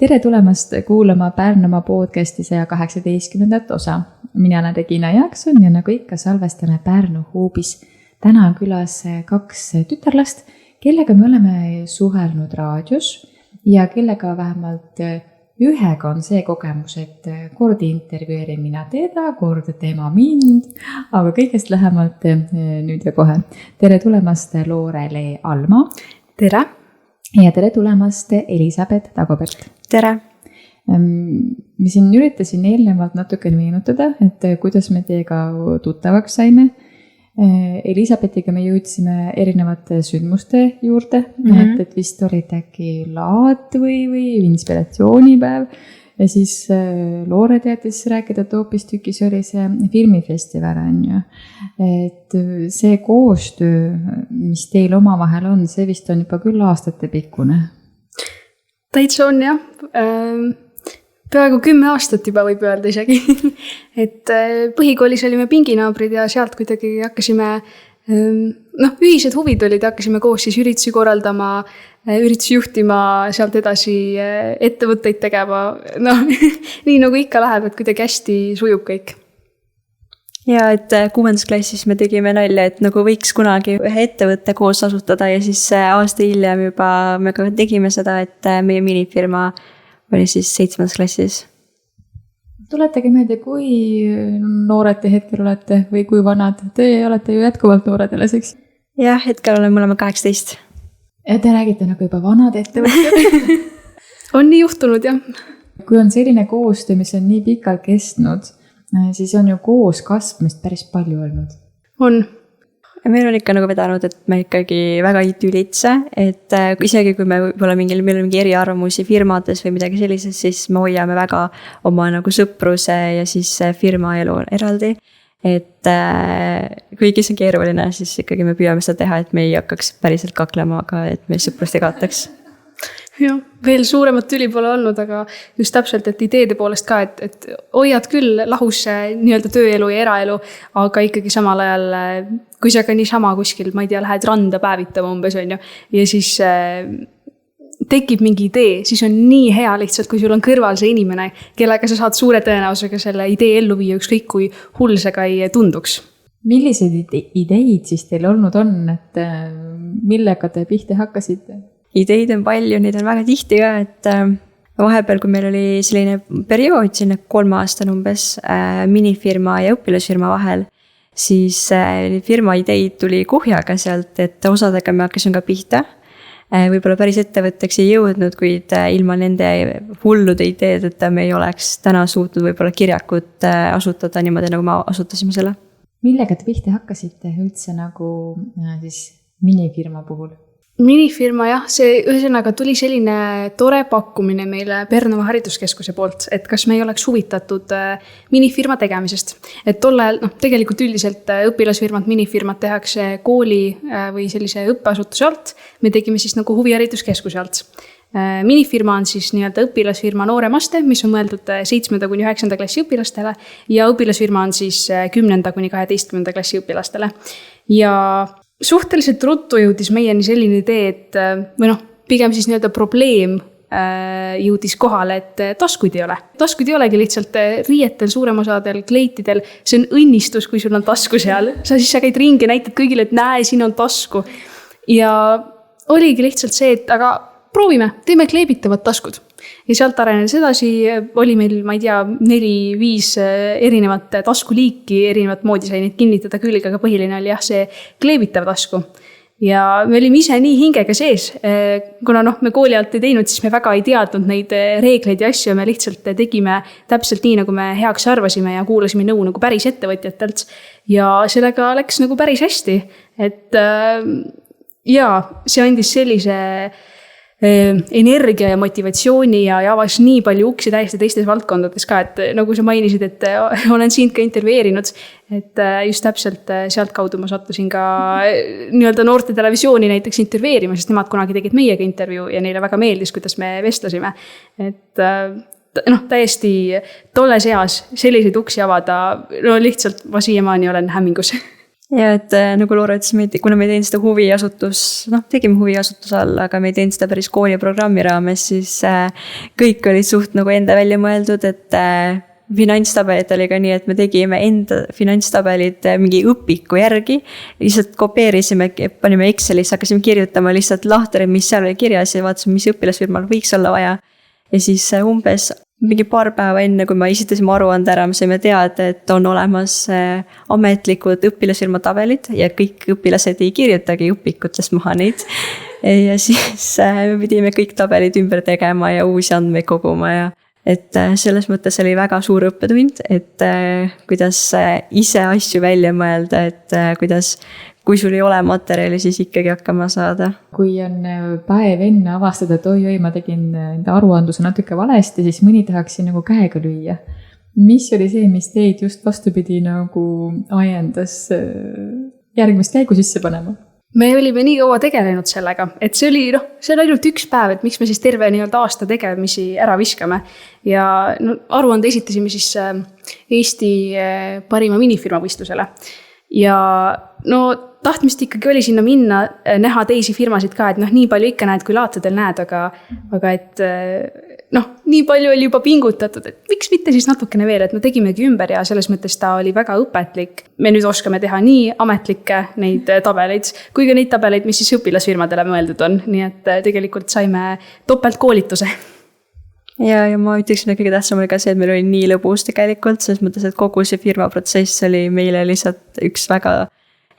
Tere tulemast kuulama Pärnumaa podcasti 118. osa. Mina olen Regina Jaakson ja nagu ikka salvestame Pärnu Huubis. Täna on külas 2 tütarlast, kellega me oleme suhelnud raadios ja kellega vähemalt ühega on see kogemus, et kord intervjueerin mina teda, kord tema mind, aga kõigest lähemalt nüüd ja kohe. Tere tulemast Loorele Alma. Tere! Ja tere tulemast Elisabeth Dagobert. Tere! Ma siin üritasin eelnevalt natuke meenutada, et kuidas me teiega tuttavaks saime. Elisabethiga me jõudsime erinevate sündmuste juurde, et vist olid äkki laad või inspiratsioonipäev. Ja siis Loore teatis rääkida, et hoopistükkis oli see filmifestival, on ju. Et see koostöö, mis teil omavahel on, see vist on juba küll aastate pikkune. Täitsa on jah. Peaaegu 10 aastat juba võib öelda isegi. Et põhikoolis olime pinginaabrid ja sealt kuidagi hakkasime, ühised huvid olid, hakkasime koos siis üritusi korraldama, üritusi juhtima, sealt edasi ettevõtteid tegema. Nii nagu ikka läheb, et kuidagi hästi sujub kõik. Ja et 6. klassis me tegime nalja, et nagu võiks kunagi ühe ettevõtte koos asutada ja siis aasta hiljem juba me ka tegime seda, et meie minifirma oli siis 7. klassis. Tuletage meelde, kui noored te hetkel olete või kui vanad. Te olete ju jätkuvalt noored alles, eks? Jah, hetkel oleme 18. Ja te räägite nagu juba vanad ettevõtjad. On nii juhtunud, jah. Kui on selline koostöö, mis on nii pikalt kestnud, siis on ju koos kasvamist päris palju olnud. On. Ja meil on ikka nagu vedanud, et me ikkagi väga ei tülitse, et isegi kui me võib-olla meil on mingi eriarvamusi firmades või midagi sellises, siis me hoiame väga oma nagu sõpruse ja siis firma elu eraldi. Et kuigi see on keeruline, siis ikkagi me püüame seda teha, et me ei hakkaks päriselt kaklema, aga et me sõprust ei kaotaks. Jah, veel suuremat tüli pole olnud, aga just täpselt, et ideede poolest ka, et hoiad küll lahus nii-öelda tööelu ja eraelu, aga ikkagi samal ajal, kui sa ka niisama kuskil, ma ei tea, lähed randa päevitama umbes, on ju, ja siis tekib mingi idee, siis on nii hea lihtsalt, kui sul on kõrval see inimene, kellega sa saad suure tõenäosusega selle idee ellu viia, ükskõik kui hull see ka ei tunduks. Millised ideid siis teil olnud on, et millega te pihta hakkasite? Ideid on palju, neid on väga tihti ka, et vahepeal, kui meil oli selline periood, sinna 3 aastan umbes minifirma ja õpilasfirma vahel, siis firma ideid tuli kuhjaga sealt, et osadega me hakkasime ka pihta. Võib-olla päris ettevõtteks ei jõudnud, kuid ilma nende hullude ideedeta me ei oleks täna suutnud võib-olla kirjakut asutada niimoodi, nagu me asutasime selle. Millega te pihta hakkasite üldse nagu siis minifirma puhul? Minifirma jah, see ühesõnaga tuli selline tore pakkumine meile Pärnumaa hariduskeskuse poolt, et kas me ei oleks huvitatud minifirma tegemisest. Et tolle ajal, tegelikult üldiselt õpilasfirmad, minifirmad tehakse kooli või sellise õppeasutuse alt. Me tegime siis nagu huvihariduskeskuse alt. Minifirma on siis nii-öelda õpilasfirma nooremaste, mis on mõeldud 7.–9. klassi õpilastele ja õpilasfirma on siis 10.–12. klassi õpilastele. Ja suhteliselt ruttu jõudis meieni selline idee, et pigem siis nii-öelda probleem jõudis kohale, et taskuid ei ole. Taskuid ei olegi lihtsalt riietel, suurem osadel, kleitidel. See on õnnistus, kui sul on tasku seal. Sa käid ringi ja näitad kõigile, et näe, siin on tasku. Ja oligi lihtsalt see, et aga proovime, teeme kleebitavad taskud. Ja sealt arenedes edasi oli meil, ma ei tea, 4-5 erinevat taskuliiki, erinevat moodi sai neid kinnitada külge, aga põhiline oli jah see kleebitav tasku. Ja me olime ise nii hingega sees, kuna me kooli alt ei teinud, siis me väga ei teadnud neid reegleid ja asju, me lihtsalt tegime täpselt nii, nagu me heaks arvasime ja kuulasime nõu nagu päris ettevõtjatelt. Ja sellega läks nagu päris hästi, et see andis sellise energia ja motivatsiooni ja avas nii palju uksi täiesti teistes valdkondades ka, et nagu sa mainisid, et olen sind ka intervjueerinud, et just täpselt sealt kaudu ma sattusin ka nii-öelda noorte televisiooni näiteks intervjueerima, sest nemad kunagi tegid meiega intervjuu ja neile väga meeldis, kuidas me vestlesime. Et täiesti tolles eas selliseid uksi avada, lihtsalt ma siiamaani olen hämmingus. ja et nagu Loora ütles, kuna me ei teinud seda tegime huviasutuse all, aga me ei teinud seda päris kooliprogrammi raames, siis kõik olid suht nagu enda välja mõeldud, et finantstabelid oli ka nii, et me tegime enda finantstabelid mingi õpiku järgi, lihtsalt kopeerisime, panime Excelis, hakkasime kirjutama lihtsalt lahtri, mis seal oli kirjas ja vaatasime, mis õpilasfirmal võiks olla vaja. Ja siis umbes mingi paar päeva enne, kui me esitasime aruande ära, me saime teada, et on olemas ametlikud õpilasfirma tabelid ja kõik õpilased ei kirjutagi õpikutest maha neid. Ja siis me pidime kõik tabelid ümber tegema ja uusi andmeid koguma ja et selles mõttes oli väga suur õppetund, et kuidas ise asju välja mõelda, et kui sul ei ole materjali, siis ikkagi hakkama saada. Kui on päev enne avastada, et oi, ma tegin enda aruandluse natuke valesti, siis mõni tahaksin nagu käega lüüa. Mis oli see, mis teid just vastupidi nagu ajendas järgmist käigu sisse panema? Me olime nii kaua tegelenud sellega, et see on ainult üks päev, et miks me siis terve aasta tegemisi ära viskame. Ja aruande esitasime siis Eesti parima minifirma võistlusele. Ja tahtmist ikkagi oli sinna minna, näha teisi firmasid ka, et nii palju ikka näed, kui laatadel näed, aga et nii palju oli juba pingutatud, et miks mitte siis natukene veel, et me tegimegi ümber ja selles mõttes ta oli väga õpetlik. Me nüüd oskame teha nii ametlikke neid tabeleid, kui ka neid tabeleid, mis siis õpilasfirmadele mõeldud on, nii et tegelikult saime topeltkoolituse. Ja ma ütleksin, et kõige tähtsam oli ka see, et meil oli nii lõbus tegelikult, selles mõttes, et kogu see firma protsess oli meile lihtsalt üks väga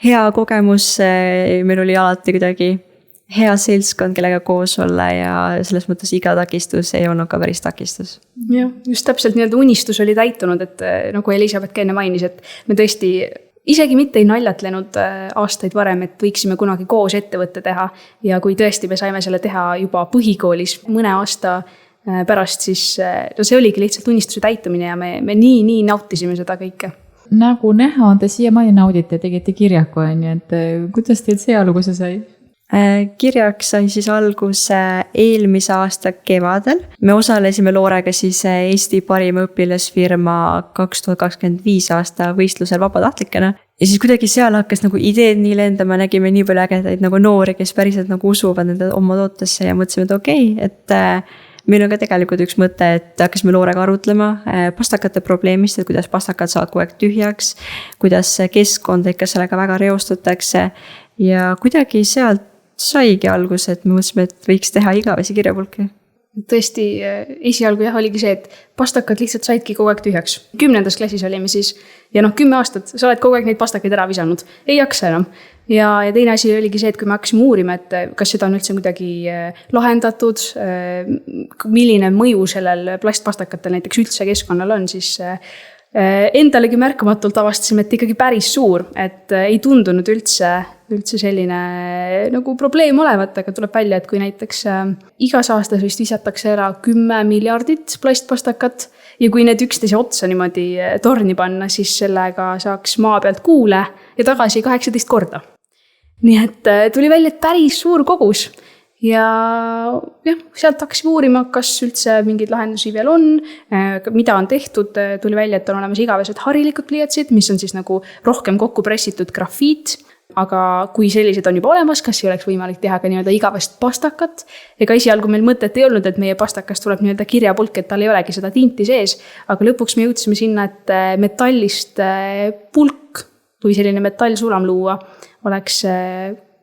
hea kogemus, meil oli alati kuidagi hea seltskond, kellega koos olla ja selles mõttes iga takistus ei olnud ka päris takistus. Ja, just täpselt unistus oli täitunud, et nagu Elisabeth ka enne mainis, et me tõesti isegi mitte ei naljatlenud aastaid varem, et võiksime kunagi koos ettevõtte teha ja kui tõesti me saime selle teha juba põhikoolis mõne aasta pärast, siis see oligi lihtsalt unistuse täitumine ja me nii nautisime seda kõike. Nagu näha on te siiamaani naudite, tegite kirjaku, et kuidas teil see alguse sai? Kirjaks sai siis alguse eelmise aasta kevadel. Me osalesime Loorega siis Eesti parima õpilasfirma 2025 aasta võistlusel vabatahtlikena. Ja siis kuidagi seal hakkas nagu ideed nii lendama, nägime nii palju ägedaid nagu noori, kes päriselt nagu usuvad nende oma tootesse ja mõtlesime, et okei, et meil on ka tegelikult üks mõte, et hakkasime Loorega arutlema pastakate probleemist, et kuidas pastakad saavad kogu aeg tühjaks, kuidas keskkond ikka sellega väga reostatakse ja kuidagi sealt saigi algus, et me mõtlesime, et võiks teha igavesi kirjapulki. Tõesti, esialgu oligi see, et pastakad lihtsalt saidki kogu aeg tühjaks. 10. klassis olime siis ja 10 aastat, sa oled kogu aeg neid pastakaid ära visanud, ei jaksa enam. Ja teine asi oligi see, et kui me hakkasime uurima, et kas seda on üldse kuidagi lahendatud, milline mõju sellel plastpastakatel näiteks üldse keskkonnal on, siis endalegi märkamatult avastasime, et ikkagi päris suur, et ei tundunud üldse selline nagu probleem olevat, aga tuleb välja, et kui näiteks igas aastas vist visatakse ära 10 miljardit plastpastakat ja kui need üksteise otsa niimoodi torni panna, siis sellega saaks maa pealt kuule ja tagasi 18 korda. Nii et tuli välja, et päris suur kogus. Ja sealt hakkasime uurima, kas üldse mingeid lahendusi veel on, mida on tehtud, tuli välja, et on olemas igavesed harilikud pliiatsid, mis on siis nagu rohkem kokku pressitud grafiit, aga kui sellised on juba olemas, kas ei oleks võimalik teha ka igavest pastakat, ega esialgu meil mõtet ei olnud, et meie pastakas tuleb kirjapulk, et tal ei olegi seda tinti sees, aga lõpuks me jõudsime sinna, et metallist pulk või selline metallsulam luua oleks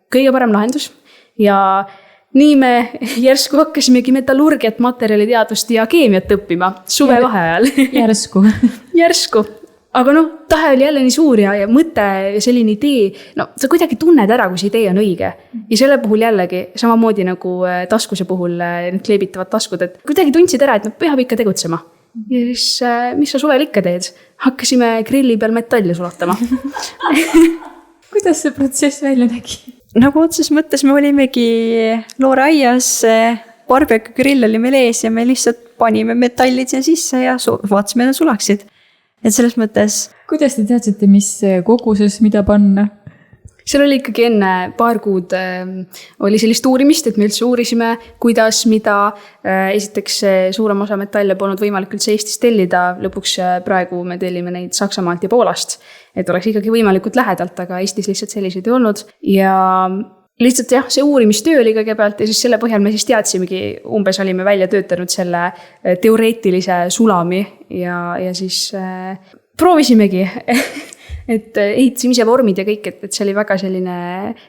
kõige parem lahendus ja nii me järsku hakkasimegi metallurgiat, materjaliteadust ja keemiat õppima suvevaheajal. Järsku. Aga tahe oli jälle nii suur ja mõte, selline idee, sa kuidagi tunned ära, kui see idee on õige. Ja selle puhul jällegi, samamoodi nagu taskuse puhul need kleebitavad taskud, et kuidagi tundsid ära, et peab ikka tegutsema. Ja siis, mis sa suvel ikka teed? Hakkasime grilli peal metalli sulatama. Kuidas see protsess välja nägi? Nagu otses mõttes me olimegi Loora aias, barbecue grill oli meil ees ja me lihtsalt panime metallid siia sisse ja vaatasime, nad sulaksid. Et selles mõttes... Kuidas te teadsite, mis koguses, mida panna? seal oli ikkagi enne paar kuud oli sellist uurimist, et me üldse uurisime, kuidas, mida. Esiteks suurem osa metalle polnud võimalik üldse Eestis tellida. Lõpuks praegu me tellime neid Saksamaalt ja Poolast, et oleks ikkagi võimalikult lähedalt, aga Eestis lihtsalt selliseid ei olnud. Ja lihtsalt jah, see uurimistöö oli kõigepealt ja siis selle põhjal me siis teadsimegi, umbes olime välja töötanud selle teoreetilise sulami ja siis proovisimegi et ehitasime ise vormid ja kõik, et see oli väga selline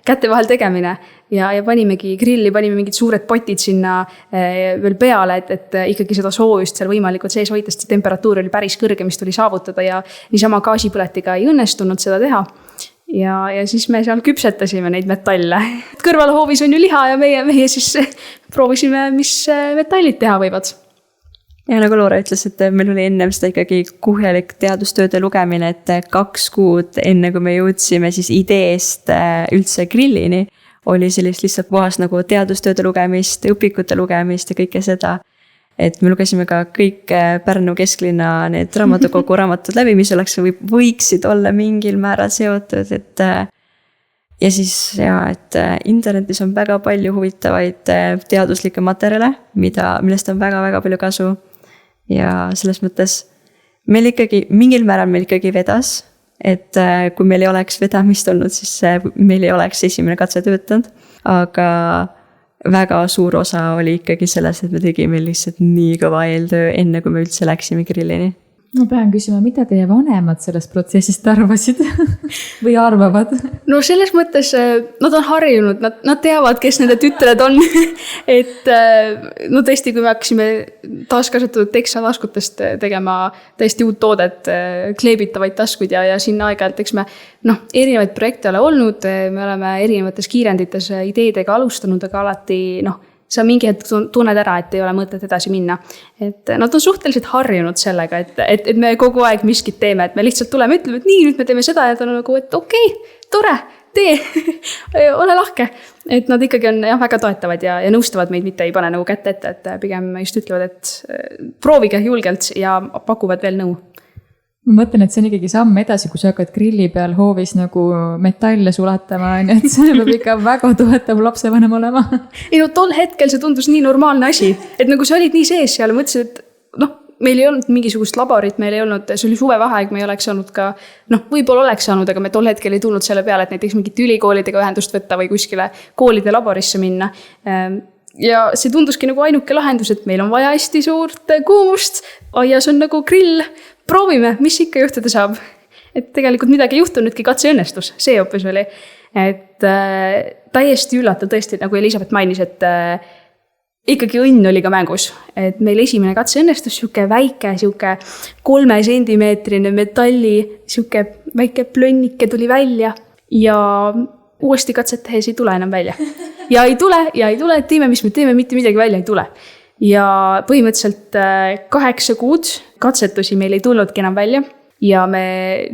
käte vahel tegemine ja panimegi grilli, panime mingid suured potid sinna veel peale, et ikkagi seda soojust seal võimalikult sees hoida, sest temperatuur oli päris kõrge, mis tuli saavutada ja niisama gaasipõletiga ei õnnestunud seda teha. Ja siis me seal küpsetasime neid metalle. Kõrvalhoovis on ju liha ja meie siis proovisime, mis metallid teha võivad. Ja nagu Loora ütles, et meil oli ennem seda ikkagi kuhjalik teadustööde lugemine, et 2 kuud enne, kui me jõudsime siis ideest üldse grillini, oli sellist lihtsalt puhas nagu teadustööde lugemist, õpikute lugemist ja kõike seda. Et me lugesime ka kõik Pärnu kesklinna need raamatukogu raamatud läbi, mis võiksid olla mingil määral seotud, et ja siis et internetis on väga palju huvitavaid teaduslikke materjale, millest on väga-väga palju kasu. Ja selles mõttes meil ikkagi, mingil määral meil ikkagi vedas, et kui meil ei oleks vedamist olnud, siis meil ei oleks esimene katse töötanud, aga väga suur osa oli ikkagi selles, et me tegime lihtsalt nii kõva eeltöö enne, kui me üldse läksime grillini. Ma pean küsima, mida teie vanemad sellest protsessist arvasid või arvavad? No selles mõttes nad on harjunud, nad teavad, kes nende tütred on. Et no tõesti, kui me hakkasime taaskasutatud teksa taskutest tegema täiesti uut toodet, kleebitavaid taskuid ja sinna aeg-ajalt, eks me erinevaid projekte ole olnud, me oleme erinevates kiirendites ideedega alustanud, aga alati sa mingi hetk tunned ära, et ei ole mõtet edasi minna. Et nad on suhteliselt harjunud sellega, et me kogu aeg miskit teeme, et me lihtsalt tuleme, ütleme, et nii, nüüd me teeme seda ja ta on nagu, et okei, tore, tee, ole lahke. Et nad ikkagi on väga toetavad ja nõustavad meid, mitte ei pane nagu kätte ette, et pigem just ütlevad, et proovige julgelt ja pakuvad veel nõu. Ma mõtlen, et see on ikkagi samm edasi, kui sa hakkad grilli peal hoovis nagu metalle sulatama, et see peab ikka väga toetav lapsevanem olema. Ei no tol hetkel see tundus nii normaalne asi, et nagu sa olid nii sees seal, mõtlesid, et meil ei olnud mingisugust laborit, meil ei olnud, see oli suvevaheaeg, me ei oleks saanud ka, võib-olla oleks saanud, aga me tol hetkel ei tulnud selle peale, et näiteks mingit ülikoolidega ühendust võtta või kuskile koolide laborisse minna. Ja see tunduski nagu ainuke lahendus, et meil on vaja hästi suurt kuumust, aias on nagu grill, proovime, mis ikka juhtuda saab. Et tegelikult midagi juhtunudki, katse õnnestus, see hoopis oli. Et täiesti üllatav tõesti, nagu Elisabeth mainis, et ikkagi õnn oli ka mängus. Et meil esimene katse õnnestus, siuke väike, siuke 3 sentimeetrine metalli, siuke väike plönnike tuli välja ja uuesti katset tehes ei tule enam välja. Ja ei tule, teeme, mis me teeme, mitte midagi välja ei tule. Ja põhimõtteliselt 8 kuud katsetusi meil ei tulnudki enam välja ja me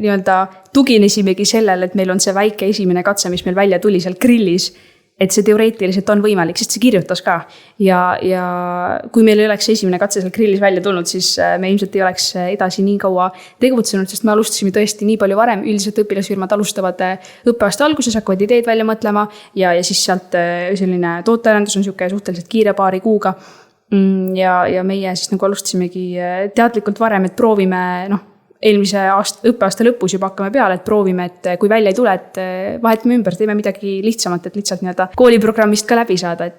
tuginesimegi sellele, et meil on see väike esimene katse, mis meil välja tuli seal grillis, et see teoreetiliselt on võimalik, sest see kirjutas ka. Ja kui meil ei oleks esimene katse seal grillis välja tulnud, siis me ilmselt ei oleks edasi nii kaua tegutsenud, sest me alustasime tõesti nii palju varem. Üldiselt õpilasfirmad alustavad õppeaasta alguses, hakkavad ideed välja mõtlema ja siis sealt selline tootearendus on suhteliselt kiire paari kuuga. Ja meie siis nagu alustasimegi teadlikult varem, et proovime, eelmise õppeaasta lõpus juba hakkame peale, et proovime, et kui välja ei tule, et vahetame ümber, teeme midagi lihtsamat, et lihtsalt kooliprogrammist ka läbi saada,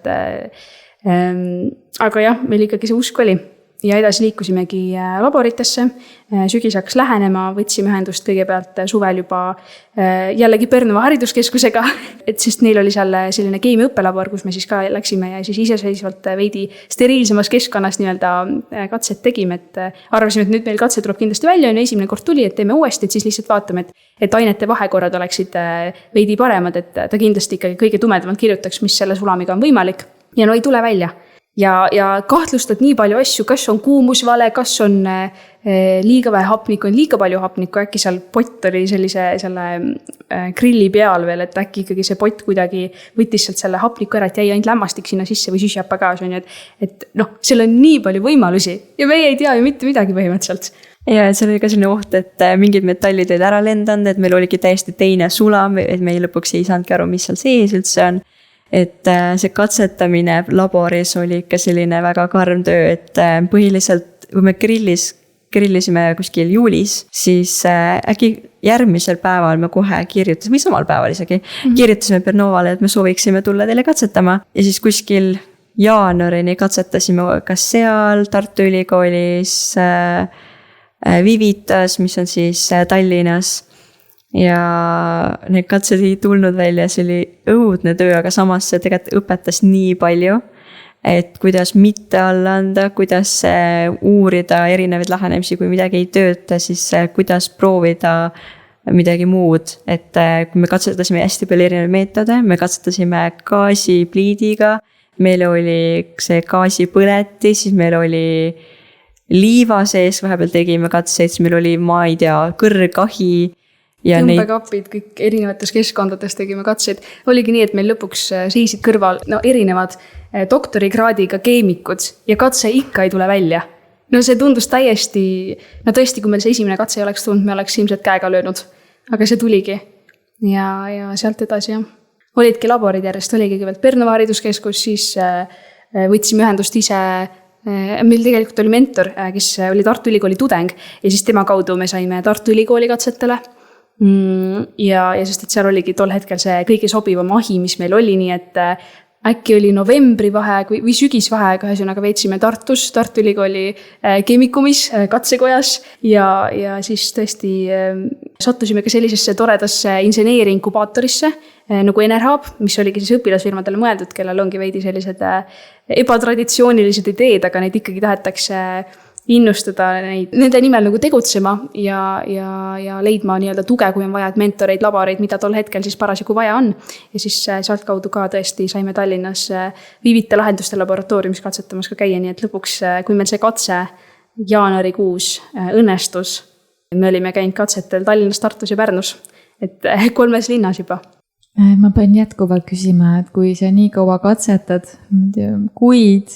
aga jah, meil ikkagi see usk oli. Ja edasi liikusimegi laboritesse, sügis hakkas lähenema, võtsime ühendust kõigepealt suvel juba jällegi Pärnu hariduskeskusega, et sest neil oli seal selline keemia õppelabor, kus me siis ka läksime ja siis iseseisvalt veidi steriilsemas keskkonnas katset tegime, et arvasime, et nüüd meil katse tuleb kindlasti välja, esimene kord tuli, et teeme uuesti, et siis lihtsalt vaatame, et ainete vahekorrad oleksid veidi paremad, et ta kindlasti ikkagi kõige tumedamalt kirjutaks, mis selle sulamiga on võimalik ja ei tule välja. Ja kahtlustad nii palju asju, kas on kuumus vale, kas on liiga vähe hapnikku, on liiga palju hapnikku, äkki seal pott oli selle grilli peal veel, et äkki ikkagi see pott kuidagi võttis sealt selle hapniku ära, et jäi ainult lämmastik sinna sisse või süsihappegaas on ju, et seal on nii palju võimalusi ja meie ei tea ju mitte midagi põhimõtteliselt. ja seal oli ka selline oht, et mingid metallid olid ära lendanud, et meil oligi täiesti teine sulam, et me lõpuks ei saanudki aru, mis seal sees üldse on. Et see katsetamine laboris oli ikka selline väga karm töö, et põhiliselt, kui me grillisime kuskil juulis, siis äkki järgmisel päeval me kohe kirjutasime, või samal päeval isegi, kirjutasime Bernovale, et me sooviksime tulla teile katsetama. Ja siis kuskil jaanuarini katsetasime kas seal Tartu Ülikoolis, Vivitas, mis on siis Tallinnas. Ja need katsed ei tulnud välja, see oli õudne töö, aga samas see tegelikult õpetas nii palju. Et kuidas mitte alla anda, kuidas uurida erinevaid lähenemisi, kui midagi ei tööta, siis kuidas proovida midagi muud. Et kui me katsetasime hästi palju erinevaid meetode, me katsetasime gaasipliidiga, meil oli see gaasipõleti, siis meil oli liiva sees, vahepeal tegime katseid, siis meil oli, ma ei tea, kõrgahi. Tõmbekapid, kõik erinevates keskkondades tegime katseid. Oligi nii, et meil lõpuks seisid kõrval erinevad doktorikraadiga keemikud ja katse ikka ei tule välja. No see tundus täiesti, tõesti, kui meil see esimene katse ei oleks tulnud, me oleks ilmselt käega löönud. Aga see tuligi. Ja sealt edasi, jah. Olidki laborid järjest, oligi kõigepealt Pärnu hariduskeskus, siis võtsime ühendust ise. Meil tegelikult oli mentor, kes oli Tartu Ülikooli tudeng ja siis tema kaudu me saime Tartu Ülikooli katsetele. Ja sest, et seal oligi tol hetkel see kõige sobivam ahi, mis meil oli, nii et äkki oli novembri vaheaeg või sügisvaheaeg, ühesõnaga veetsime Tartus, Tartu Ülikooli keemikumis, katsekojas ja siis tõesti sattusime ka sellisesse toredasse inseneeriinkubaatorisse nagu Enerhub, mis oligi siis õpilasfirmadele mõeldud, kellel ongi veidi sellised ebatraditsioonilised ideed, aga neid ikkagi tahetakse innustada nende nimel nagu tegutsema ja leidma nii-öelda tuge, kui on vaja, et mentoreid, laboreid, mida tol hetkel siis parasjagu vaja on. Ja siis sealt kaudu ka tõesti saime Tallinnas Viivite lahenduste laboratooriumis katsetamas ka käia, nii et lõpuks, kui meil see katse jaanuarikuus õnnestus, me olime käinud katsetel Tallinnas, Tartus ja Pärnus, et 3 linnas juba. Ma pean jätkuvalt küsima, et kui sa nii kaua katsetad, kuid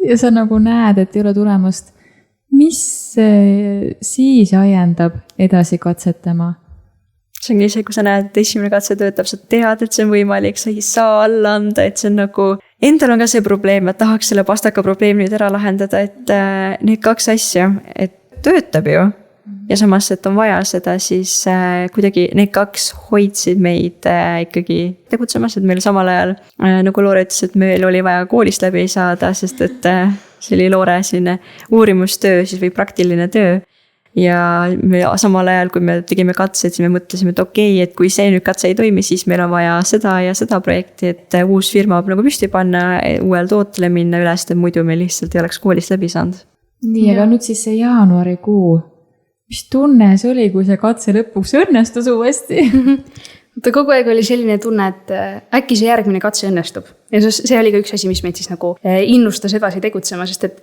ja sa nagu näed, et ei ole tulemust, mis siis ajendab edasi katsetama? See ongi see, kui sa näed, et esimene katse töötab, sa tead, et see on võimalik, sa ei saa alla anda, et see on nagu, endal on ka see probleem, et tahaks selle pastaka probleemi nüüd ära lahendada, et need 2 asja, et töötab ju. Ja samas, et on vaja seda, siis kuidagi need 2 hoidsid meid ikkagi tegutsemas, et meil samal ajal, nagu Loore ütles, et meil oli vaja koolist läbi saada, sest et see oli Loore selline uurimustöö siis või praktiline töö. Ja me samal ajal, kui me tegime katseid, siis me mõtlesime, et okei, et kui see nüüd katse ei toimi, siis meil on vaja seda ja seda projekti, et uus firma nagu püsti panna, uuel tootele minna üles, et muidu me lihtsalt ei oleks koolist läbi saanud. Nii, aga nüüd siis see jaanuarikuu. Mis tunne see oli, kui see katse lõpuks õnnestus uuesti? Kogu aeg oli selline tunne, et äkki see järgmine katse õnnestub. Ja see oli ka üks asi, mis meid siis nagu innustas edasi tegutsema, sest et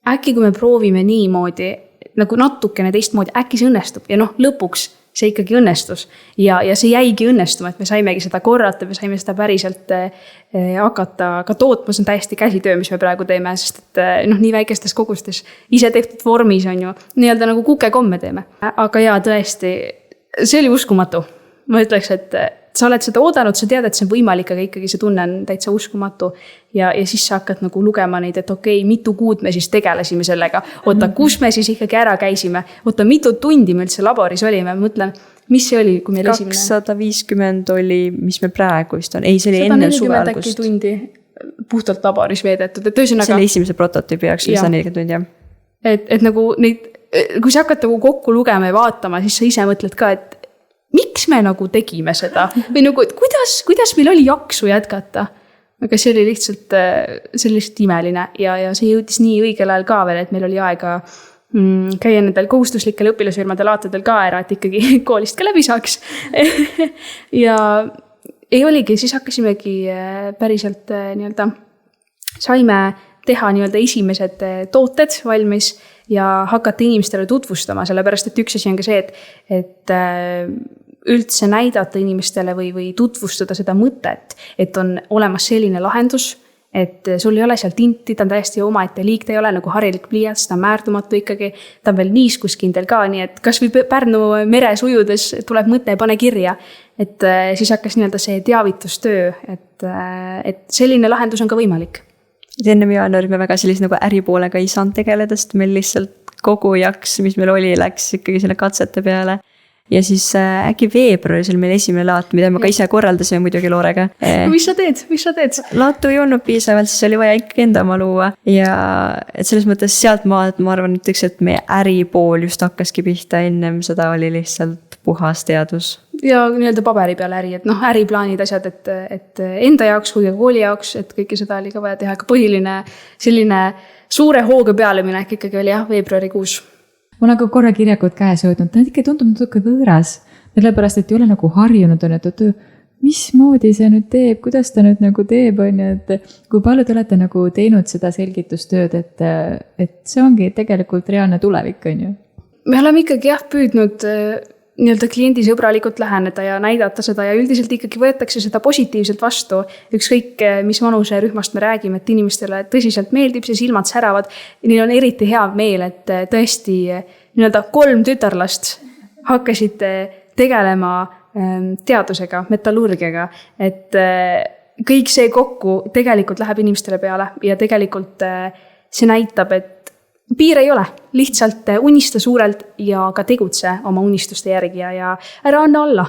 äkki kui me proovime niimoodi, nagu natukene teistmoodi, äkki see õnnestub. Ja lõpuks see ikkagi õnnestus. Ja see jäigi õnnestuma, et me saimegi seda korrata, me saime seda päriselt hakata ka tootma, see on täiesti käsitöö, mis me praegu teeme, sest et nii väikestes kogustes ise tehtud vormis on ju, nii-öelda nagu kukekomme teeme. Aga jaa, tõesti, see oli uskumatu. Ma ütleks, et sa oled seda oodanud, sa tead, et see on võimalik, aga ikkagi see tunne on täitsa uskumatu. Ja siis sa hakkad nagu lugema neid, et okei, mitu kuud me siis tegelesime sellega. Oota, kus me siis ikkagi ära käisime? Oota, mitu tundi me üldse laboris olime? Ma mõtlen, mis see oli, kui meil 250 oli, mis me praegu vist on. Ei, see oli enne suve algust. 140 tundi puhtalt laboris veedetud. See oli esimese prototüübi jaoks 140 tundi, jah. Et nagu neid, kui sa hakkad nagu kokku lugema ja vaatama, siis sa ise mõtled ka, et miks me nagu tegime seda? Või nagu, kuidas meil oli jaksu jätkata? Aga see oli lihtsalt imeline ja see jõudis nii õigel ajal ka veel, et meil oli aega käia nendel kohustuslikel õpilasfirmade laatadel ka ära, et ikkagi koolist ka läbi saaks. Ja ei oligi, siis hakkasimegi päriselt nii-öelda, saime teha nii-öelda esimesed tooted valmis ja hakata inimestele tutvustama, sellepärast et üks asi on ka see, et üldse näidata inimestele või tutvustada seda mõtet, et on olemas selline lahendus, et sul ei ole seal tinti, ta on täiesti omaette liik, ta ei ole nagu harilik pliiats, ta on määrdumatu ikkagi, ta on veel niiskuskindel ka, nii et kas või Pärnu meres ujudes tuleb mõte, pane kirja, et siis hakkas nii-öelda see teavitustöö, et selline lahendus on ka võimalik. Ennem jaanuari me väga sellise nagu äripoolega ei saanud tegeleda, sest meil lihtsalt kogu jaks, mis meil oli, läks ikkagi selle katsete peale. Ja siis äkki veebruaris oli meil esimene laat, mida me ka ise korraldasime muidugi Loorega. Mis sa teed? Laatu ei olnud piisavalt, siis oli vaja ikkagi enda oma luua. Ja et selles mõttes sealt maalt ma arvan ütleks, et meie äripool just hakkaski pihta, ennem seda oli lihtsalt puhas teadus. Ja nii-öelda paberi peal äri, et äriplaanid asjad, et enda jaoks kui ka kooli jaoks, et kõike seda oli ka vaja teha, aga põhiline selline suure hooga peale minek ikkagi oli veebruarikuus. Ma nagu korra kirjakut käes jõudnud, ta ikka tundub natuke võõras, sellepärast, et ei ole nagu harjunud, et mismoodi see nüüd teeb, kuidas ta nüüd nagu teeb, et kui palju te olete nagu teinud seda selgitustööd, et see ongi tegelikult reaalne tulevik, on ju? Me oleme ikkagi püüdnud nii-öelda kliendisõbralikult läheneda ja näidata seda ja üldiselt ikkagi võetakse seda positiivselt vastu. Ükskõik, mis vanuse rühmast me räägime, et inimestele tõsiselt meeldib, see silmad säravad. Neil on eriti hea meel, et tõesti nii-öelda 3 tütarlast hakkasid tegelema teadusega, metallurgiaga, et kõik see kokku tegelikult läheb inimestele peale ja tegelikult see näitab, et piir ei ole, lihtsalt unista suurelt ja ka tegutse oma unistuste järgi ja ära anna alla.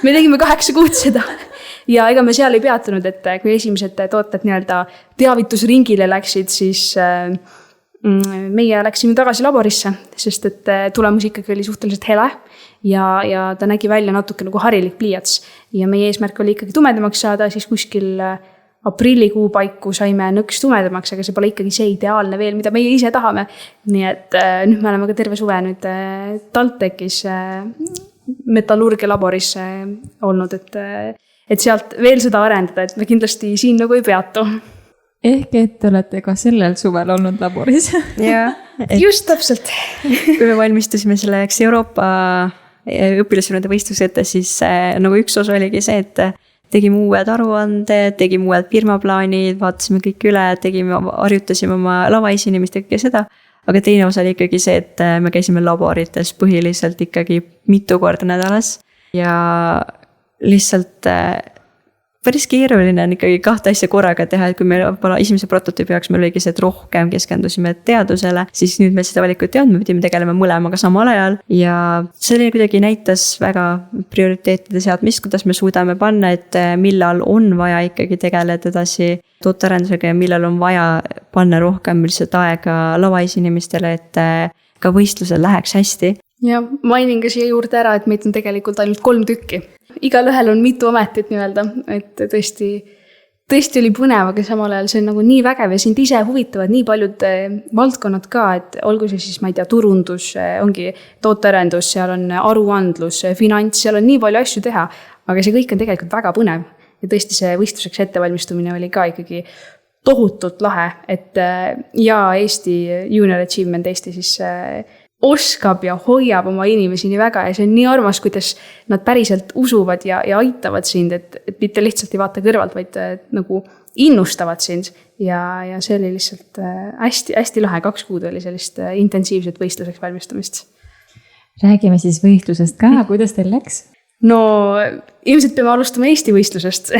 Me tegime 8 kuud seda ja ega me seal ei peatunud, et kui esimesed tooted nii-öelda teavitusringile läksid, siis meie läksime tagasi laborisse, sest et tulemus ikkagi oli suhteliselt hele ja ta nägi välja natuke nagu harilik pliiats ja meie eesmärk oli ikkagi tumedamaks saada, siis kuskil aprillikuu paiku saime nõks tumedamaks, aga see pole ikkagi see ideaalne veel, mida meie ise tahame. Nii et nüüd me oleme ka terve suve nüüd TalTechis metallurgia laboris olnud, et sealt veel seda arendada, et me kindlasti siin nagu ei peatu. Ehk et olete ka sellel suvel olnud laboris. Ja, just täpselt. Kui me valmistusime selleks Euroopa õpilasjõudude võistluse ette, siis nagu üks osa oligi see, et tegime uued aruanded, tegime uued firmaplaanid, vaatasime kõik üle, harjutasime oma lavaesinemist ja kõike seda. Aga teine osa oli ikkagi see, et me käisime laborites põhiliselt ikkagi mitu korda nädalas. Ja lihtsalt päris keeruline on ikkagi 2 asja korraga teha, et kui meil esimese prototüübi jaoks meil oligi see, et rohkem keskendusime teadusele, siis nüüd me seda valikut teadme, me pidime tegelema mõlemaga samal ajal ja see kuidagi näitas väga prioriteetide seadmist, kuidas me suudame panna, et millal on vaja ikkagi tegeleda edasi tootearendusega ja millal on vaja panna rohkem lihtsalt aega lavaesinemistele, et ka võistlusel läheks hästi. Ja mainin ka siia juurde ära, et meid on tegelikult ainult 3 tükki. Igal ühel on mitu ametit nii-öelda, et tõesti oli põnev, aga samal ajal see on nagu nii vägev ja sind ise huvitavad nii paljud valdkonnad ka, et olgu see siis, ma ei tea, turundus, ongi tootearendus, seal on aruandlus, finants, seal on nii palju asju teha, aga see kõik on tegelikult väga põnev. Ja tõesti see võistluseks ettevalmistumine oli ka ikkagi tohutult lahe, et ja Eesti Junior Achievement Eesti siis oskab ja hoiab oma inimesi nii väga ja see on nii armas, kuidas nad päriselt usuvad ja aitavad sind, et mitte lihtsalt ei vaata kõrvalt, vaid nagu innustavad sind ja see oli lihtsalt hästi lahe, 2 kuud oli sellist intensiivset võistluseks valmistamist. Räägime siis võistlusest ka, kuidas teil läks? No ilmselt peame alustama Eesti võistlusest,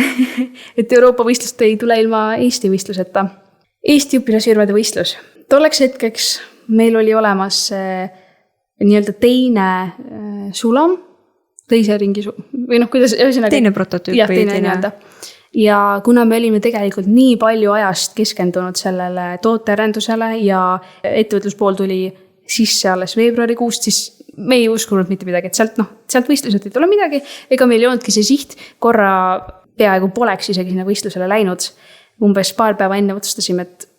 et Euroopa võistlust ei tule ilma Eesti võistluseta. Eesti õpilasfirmade võistlus. Tolleks hetkeks meil oli olemas nii-öelda teine sulam, teise ringi, või kuidas ühesõnaga. Teine prototüüp. Ja teine nii-öelda. Ja kuna me olime tegelikult nii palju ajast keskendunud sellele tootearendusele ja ettevõtluspool tuli sisse alles veebruarikuust, siis me ei uskunud mitte midagi, et sealt võistluselt ei tule midagi, ega meil ei olnudki see siht, korra peaaegu poleks isegi sinna võistlusele läinud. Umbes paar päeva enne otsustasime, et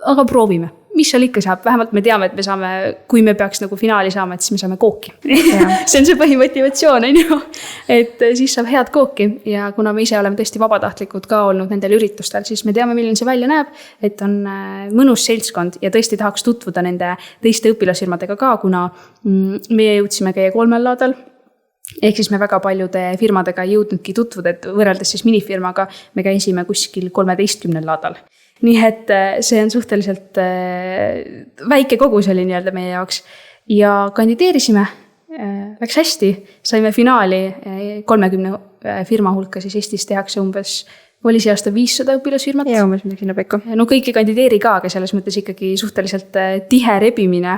aga proovime. Mis seal ikka saab, vähemalt me teame, et me saame, kui me peaks nagu finaali saama, et siis me saame kooki. See on see põhimotivatsioon, et siis saab head kooki ja kuna me ise oleme tõesti vabatahtlikud ka olnud nendel üritustel, siis me teame, milline see välja näeb, et on mõnus seltskond ja tõesti tahaks tutvuda nende teiste õpilasfirmadega ka, kuna meie jõudsime käia 3 laadal. Ehk siis me väga paljude firmadega ei jõudnudki tutvuda, et võrreldes siis minifirmaga me käisime kuskil 13 laadal. nii et see on suhteliselt väike kogus oli nii-öelda meie jaoks ja kandideerisime, läks hästi, saime finaali 30 firma hulka, siis Eestis tehakse umbes, oli see aasta 500 õpilasfirmat. Ja umbes midagi sinna paika. No kõik ei kandideeri ka, aga selles mõttes ikkagi suhteliselt tihe rebimine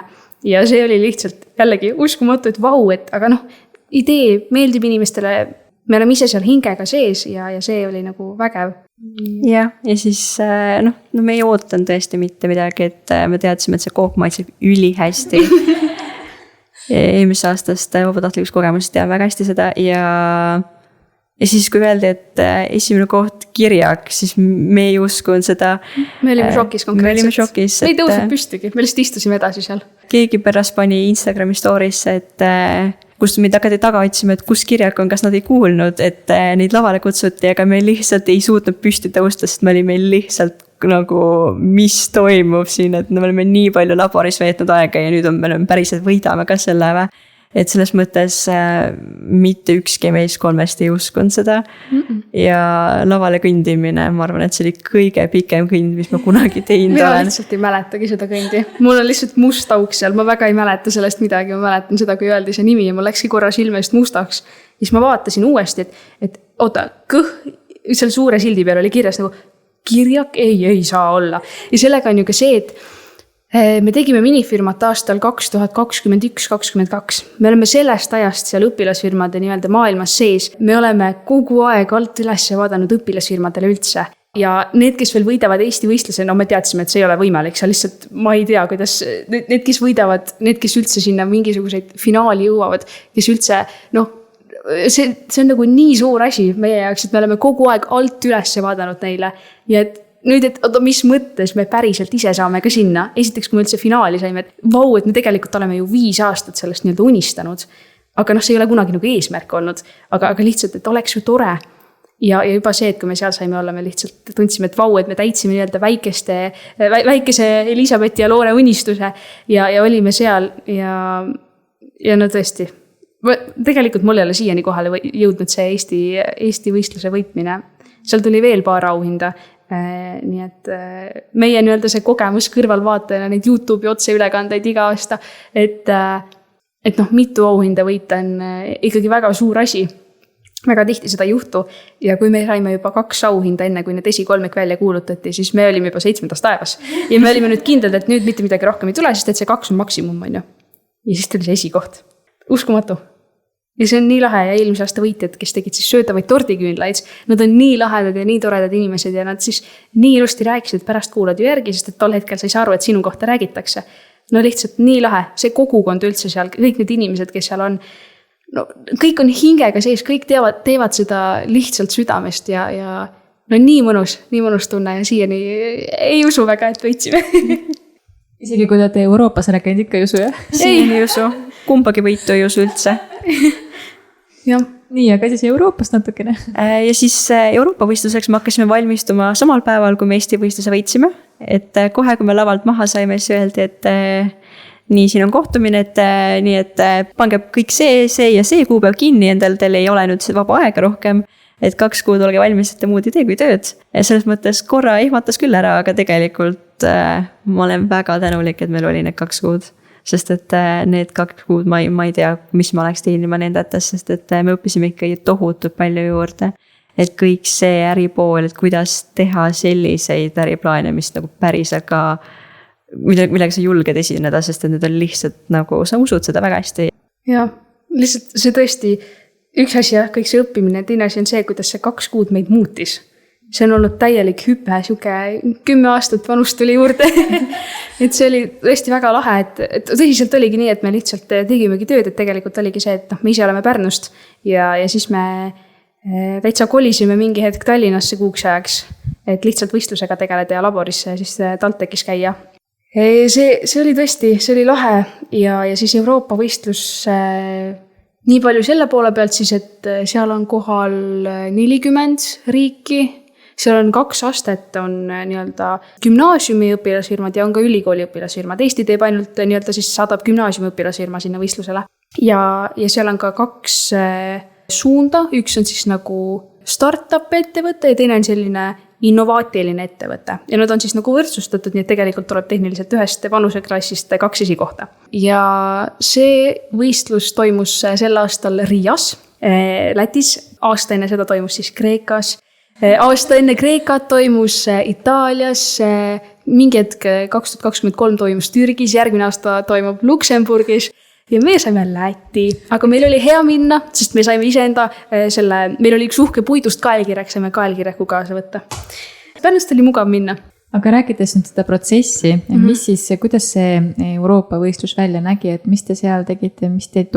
ja see oli lihtsalt jällegi uskumatu, et vau, et aga idee meeldib inimestele, me oleme ise seal hingega sees ja see oli nagu vägev. Ja siis me ei ootanud tõesti mitte midagi, et me teadsime, et see kook maitseb ülihästi. Eelmise aastast vabatahtlikus kogemusest tean väga hästi seda ja siis kui öeldi, et esimene koht kirjak, siis me ei uskunud seda. Me olime šokis konkreetselt. Me olime šokis. Me ei tõusnud püstigi, me lihtsalt istusime edasi seal. Keegi pärast pani Instagrami story'sse, et kus meid hakati taga otsima, et kus kirjak on, kas nad ei kuulnud, et neid lavale kutsuti, aga me lihtsalt ei suutnud püsti tõusta, sest me olime lihtsalt nagu, mis toimub siin, et me oleme nii palju laboris veetnud aega ja nüüd me oleme päriselt võidame ka selle või. Et selles mõttes mitte ükski meist 3 ei uskunud seda. Ja lavale kõndimine, ma arvan, et see oli kõige pikem kõnd, mis ma kunagi teinud olen. Mina lihtsalt ei mäletagi seda kõndi. Mul on lihtsalt must auk seal, ma väga ei mäleta sellest midagi, ma mäletan seda, kui öeldi see nimi ja mul läkski korra silmest mustaks. Siis ma vaatasin uuesti, et oota, seal suure sildi peal oli kirjas nagu kirjak ei saa olla. Ja sellega on ju ka see, et me tegime minifirmat aastal 2021-2022. Me oleme sellest ajast seal õpilasfirmade nii-öelda maailmas sees. Me oleme kogu aeg alt üles vaadanud õpilasfirmadele üldse. Ja need, kes veel võidavad Eesti võistluse, me teadsime, et see ei ole võimalik. Seal lihtsalt, ma ei tea, kuidas need, kes võidavad, need, kes üldse sinna mingisuguseid finaali jõuavad, kes üldse, see on nagu nii suur asi meie jaoks, et me oleme kogu aeg alt üles vaadanud neile. Ja et nüüd, et mis mõttes me päriselt ise saame ka sinna. Esiteks, kui me üldse finaali saime, et vau, et me tegelikult oleme ju 5 aastat sellest nii-öelda unistanud. Aga see ei ole kunagi nagu eesmärk olnud. Aga lihtsalt, et oleks ju tore. Ja juba see, et kui me seal saime olla, me lihtsalt tundsime, et vau, et me täitsime nii-öelda väikese Elisabeti ja Loore unistuse ja olime seal ja tõesti. Tegelikult mul ei ole siiani kohale jõudnud see Eesti võistluse võitmine. Seal tuli veel paar auhinda. Nii et meie nii-öelda see kogemus kõrvalvaatajana neid YouTube'i otse ülekandeid iga aasta, et mitu auhinda võita on ikkagi väga suur asi. Väga tihti seda ei juhtu ja kui me saime juba 2 auhinda enne, kui need esikolmik välja kuulutati, siis me olime juba 7. taevas ja me olime nüüd kindlad, et nüüd mitte midagi rohkem ei tule, sest et see 2 on maksimum, on ju. Ja siis tuli see esikoht. Uskumatu. Ja see on nii lahe ja eelmise aasta võitjad, kes tegid siis söödavaid tordiküünlaid, nad on nii lahedad ja nii toredad inimesed ja nad siis nii ilusti rääkisid, pärast kuulad ju järgi, sest et tol hetkel sa ei saa aru, et sinu kohta räägitakse. No lihtsalt nii lahe, see kogukond üldse seal, kõik need inimesed, kes seal on, kõik on hingega sees, kõik teevad seda lihtsalt südamest ja nii mõnus tunne ja siiani ei usu väga, et võitsime. Isegi kui te Euroopas rääkinud ikka ei usu, jah? Siiani ei usu, kumbagi võitu ei usu üldse. Ja. Nii, aga siis Euroopast natukene. Ja siis Euroopa võistluseks me hakkasime valmistuma samal päeval, kui me Eesti võistluse võitsime. Et kohe, kui me lavalt maha saime, siis öeldi, et nii, siin on kohtumine, et nii, et pange kõik see ja see kuupäev kinni endal, teil ei ole nüüd vaba aega rohkem, et 2 kuud olge valmis, et te muud ei tee kui tööd. Ja selles mõttes korra ehmatas küll ära, aga tegelikult ma olen väga tänulik, et meil oli need 2 kuud. Sest et need 2 kuud ma ei tea, mis ma oleks teinud ilma nendetes, sest et me õppisime ikkagi tohutult palju juurde. Et kõik see äripool, et kuidas teha selliseid äriplaane, mis nagu päris, aga millega sa julged esineda, sest et need on lihtsalt nagu, sa usud seda väga hästi. Ja, lihtsalt see tõesti üks asi, kõik see õppimine, teine asi on see, kuidas see 2 kuud meid muutis. See on olnud täielik hüpe, siuke 10 aastat vanust tuli juurde. Et see oli tõesti väga lahe, et tõsiselt oligi nii, et me lihtsalt tegimegi tööd, et tegelikult oligi see, et me ise oleme Pärnust ja siis me täitsa kolisime mingi hetk Tallinnasse kuuks ajaks, et lihtsalt võistlusega tegeleda ja laborisse siis TalTechis käia. See oli tõesti, see oli lahe ja siis Euroopa võistlus nii palju selle poole pealt siis, et seal on kohal 40 riiki. Seal on 2 astet, on nii-öelda gümnaasiumi õpilasfirmad ja on ka ülikooli õpilasfirmad. Eesti teeb ainult nii-öelda siis saadab gümnaasiumi õpilasfirma sinna võistlusele. Ja seal on ka 2 suunda. Üks on siis nagu startup ettevõte ja teine on selline innovaatiline ettevõte ja nad on siis nagu võrdsustatud, nii et tegelikult tuleb tehniliselt ühest vanuseklassist 2 esikohta. Ja see võistlus toimus sel aastal Riias, Lätis, aasta enne seda toimus siis Kreekas, aasta enne Kreekat toimus Itaalias, mingi hetk 2023 toimus Türgis, järgmine aasta toimub Luksemburgis ja me saime Läti, aga meil oli hea minna, sest me saime iseenda meil oli üks uhke puidust kaelkirjaks, saime kaelkirjaku kaasa võtta. Pärnust oli mugav minna. Aga rääkides nüüd seda protsessi, kuidas see Euroopa võistlus välja nägi, et mis te seal tegite, mis teil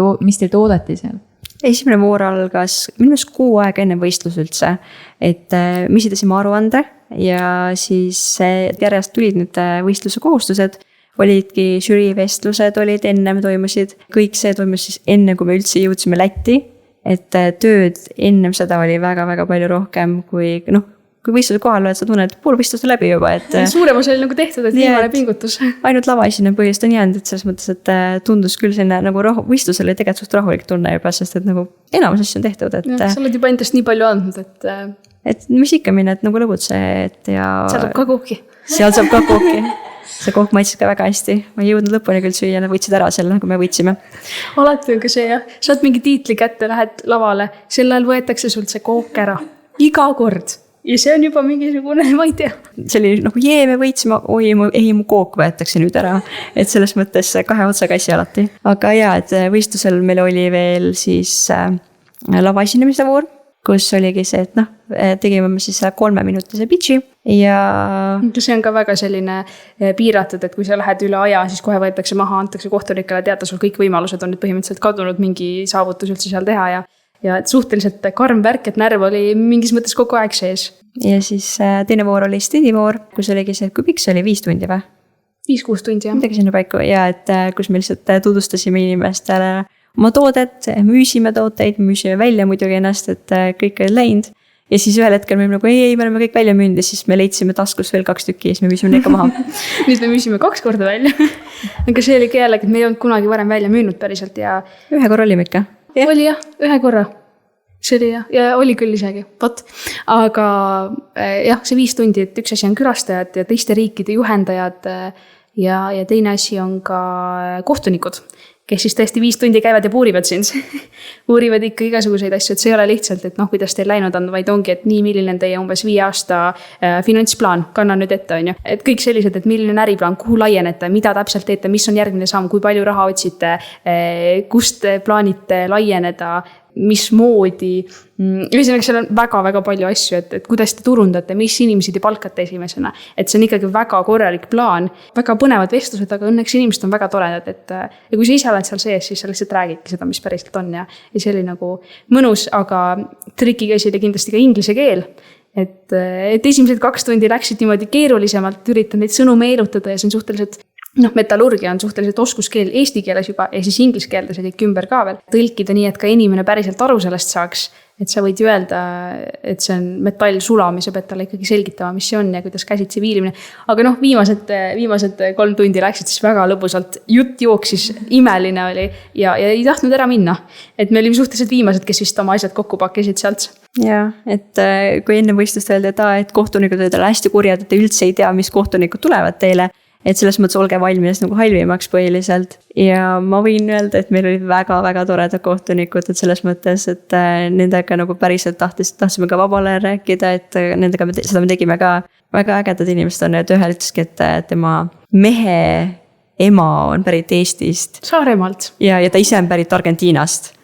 toodeti seal? Esimene voor algas minu meelest 6 aega enne võistlus üldse, et me esitasime aruande ja siis järjest tulid need võistluse kohustused, olidki žüriivestlused olid ennem toimusid, kõik see toimus siis enne, kui me üldse jõudsime Lätti, et tööd ennem seda oli väga-väga palju rohkem kui kui võistluse kohal oled, sa tunned, et pool võistlus on läbi juba, et suurem osa oli nagu tehtud, et viimane pingutus. Ainult lavaisina põhjust on jäänud, et selles mõttes, et tundus küll selline nagu võistlus oli tegelikult suht rahulik tunne juba, sest et nagu enamus asju on tehtud, et sa oled juba endast nii palju andnud, et mis ikka minna, et nagu lõbutse, et ja seal saab ka kooki. Seal saab ka kooki. See kook maitses ka väga hästi. Ma ei jõudnud lõpuni küll süüa, nad võtsid ära selle, kui me võitsime. Alati on ka see, jah. Saad mingi tiitli kätte, lähed lavale, sel ajal võetakse sult see kook ära. Iga kord. Ja see on juba mingisugune, ma ei tea. See oli nagu, me võitsime, mu kook võetakse nüüd ära. Et selles mõttes 2 otsaga asja alati. Aga jaa, et võistlusel meil oli veel siis lava esinemise voor, kus oligi see, et tegime siis 3-minutise pitchi ja see on ka väga selline piiratud, et kui sa lähed üle aja, siis kohe võetakse maha, antakse kohtunikele teada, sul kõik võimalused on nüüd põhimõtteliselt kadunud mingi saavutus üldse seal teha ja et suhteliselt karm värk, et närv oli mingis mõttes kogu aeg sees. Ja siis teine voor oli studivoor, kus oligi see, et kui pikk see oli 5 tundi või? 5-6 tundi, jah. Midagi sinna paiku ja et kus me lihtsalt tutvustasime inimestele oma toodet, müüsime tooteid, müüsime välja muidugi ennast, et kõik oli läinud. Ja siis ühel hetkel me nagu, me oleme kõik välja müünud ja siis me leidsime taskus veel 2 tükki ja siis me müüsime neid ka maha. Nüüd me müüsime 2 korda välja. Aga see oli ka jällegi, et me ei olnud kunagi varem välja müünud päriselt ja... Ühe korra olime ikka. Oli jah, 1 korra. See oli jah, ja oli küll isegi, võt. Aga jah, see 5 tundi, et üks asi on külastajad ja teiste riikide juhendajad ja teine asi on ka kohtunikud, kes siis tõesti 5 tundi käivad ja puurivad sind. Puurivad ikka igasuguseid asju, et see ei ole lihtsalt, et kuidas teil läinud on, vaid ongi, et nii milline on teie umbes 5 aasta finantsplaan, kannan nüüd ette, on ju. Et kõik sellised, et milline on äriplaan, kuhu laienete, mida täpselt teete, mis on järgmine samm, kui palju raha otsite, kust plaanite laieneda, mismoodi. Ühesõnaga, seal on väga-väga palju asju, et kuidas te turundate, mis inimesi te palkate esimesena. Et see on ikkagi väga korralik plaan, väga põnevad vestlused, aga õnneks inimesed on väga toredad. Ja kui sa ise oled seal sees, siis sa lihtsalt räägidki seda, mis päriselt on ja see oli nagu mõnus, aga trikikäsi oli kindlasti ka inglise keel. Et esimesed 2 tundi läksid niimoodi keerulisemalt, üritan neid sõnu meelutada ja see on suhteliselt metallurgia on suhteliselt oskuskeel eesti keeles juba ja siis inglise keelde see kõik ümber ka veel. Tõlkida nii, et ka inimene päriselt aru sellest saaks, et sa võid ju öelda, et see on metall sulamise, pead talle ikkagi selgitama, mis see on ja kuidas käsitsi viilimine. Aga viimased 3 tundi läksid siis väga lõbusalt, jutt jooksis, imeline oli ja ei tahtnud ära minna. Et me olime suhteliselt viimased, kes vist oma asjad kokku pakkisid sealt. Ja, et kui enne võistlust öelda, et kohtunikud olid hästi kurjad, et te üldse ei tea, mis kohtunikud tulevad teile, et selles mõttes olge valmis nagu halvimaks põhiliselt. Ja ma võin öelda, et meil olid väga-väga toredad kohtunikud, et selles mõttes, et nendega nagu päriselt tahtsime ka vabale rääkida, et nendega seda me tegime ka. Väga ägedad inimesed on, et ühel ütleski, et tema mehe ema on pärit Eestist. Saaremaalt. Ja ta ise on pärit Argentiinast.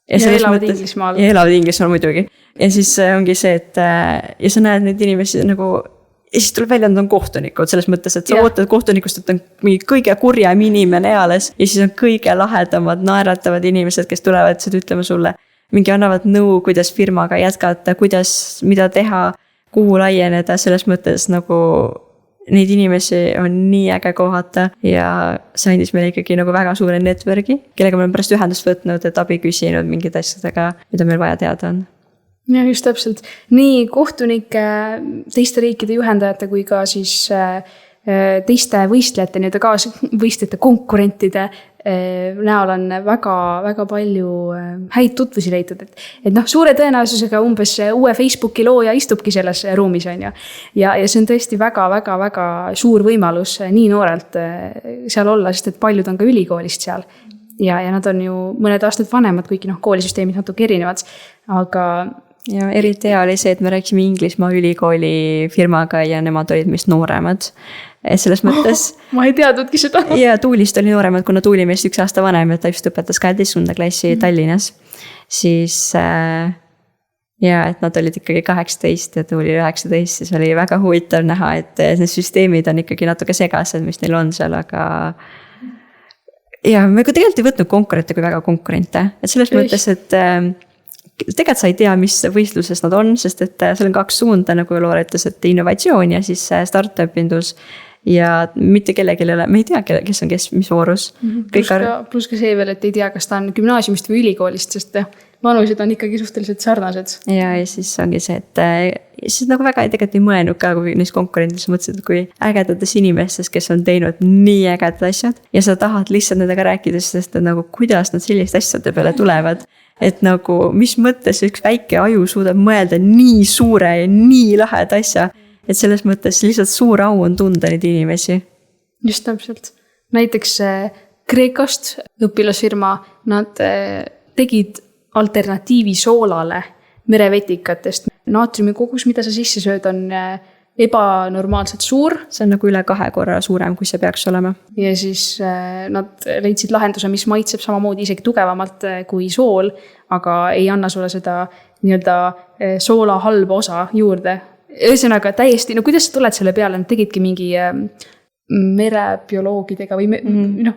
Ja elavad Inglismaal. Ja elavad Inglismaal muidugi. Ja siis ongi see, et ja sa näed neid inimesi nagu ja siis tuleb välja, et nad on kohtunikud selles mõttes, et sa ootad kohtunikust, et on mingi kõige kurjem inimene eales ja siis on kõige lahedamad, naeratavad inimesed, kes tulevad seda ütlema sulle. Mingi annavad nõu, kuidas firmaga jätkata, mida teha, kuhu laieneda, selles mõttes nagu neid inimesi on nii äge kohata ja see andis meile ikkagi nagu väga suure networki, kellega me oleme pärast ühendust võtnud, et abi küsinud mingid asjadega, mida meil vaja teada on. Ja just täpselt. Nii kohtunike, teiste riikide juhendajate kui ka siis teiste võistlejate, nii-öelda kaasvõistlejate konkurentide näol on väga palju häid tutvusi leitud, et noh, suure tõenäosusega umbes uue Facebooki looja istubki selles ruumis, on ju. Ja see on tõesti väga suur võimalus nii noorelt seal olla, sest et paljud on ka ülikoolist seal. Ja nad on ju mõned aastad vanemad, kuigi noh, koolisüsteemid natuke erinevad, aga ja eriti hea oli see, et me rääkisime Inglismaa ülikooli firmaga ja nemad olid meist nooremad. Selles mõttes ma ei teadnudki seda. Ja Tuulist oli nooremad, kuna Tuuli meist 1 aasta vanem, et ta just õpetas 12. klassi Tallinnas. Siis ja, et nad olid ikkagi 18 ja Tuuli 19, siis oli väga huvitav näha, et need süsteemid on ikkagi natuke segased, mis neil on seal, aga ja me tegelikult ei võtnud konkurente kui väga konkurente, et selles mõttes, et tegelikult sa ei tea, mis võistluses nad on, sest et seal on 2 suunda, nagu Loora ütles, et innovatsioon ja siis startup-indus ja mitte kellelgi ei ole, me ei tea, kes on mis voorus. Plus ka see veel, et ei tea, kas ta on gümnaasiumist või ülikoolist, sest vanused on ikkagi suhteliselt sarnased. Ja siis ongi see, et siis nagu väga tegelikult ei mõelnud ka, kui neist konkurentidest mõtlesid, kui ägedates inimestest, kes on teinud nii ägedad asjad ja sa tahad lihtsalt nendega rääkida, sest et nagu kuidas nad selliste asjade peale tulevad. Et nagu, mis mõttes üks väike aju suudab mõelda nii suure ja nii lahed asja, et selles mõttes lihtsalt suur au on tunda neid inimesi. Just täpselt. Näiteks Kreekast õpilasfirma, nad tegid alternatiivi soolale merevetikatest. Naatriumi kogus, mida sa sisse sööd, on ebanormaalselt suur. See on nagu üle 2 korra suurem, kui see peaks olema. Ja siis nad leidsid lahenduse, mis maitseb samamoodi isegi tugevamalt kui sool, aga ei anna sulle seda nii-öelda soola halba osa juurde. Ühesõnaga täiesti, no kuidas sa tuled selle peale, nad tegidki mingi merebioloogidega või noh,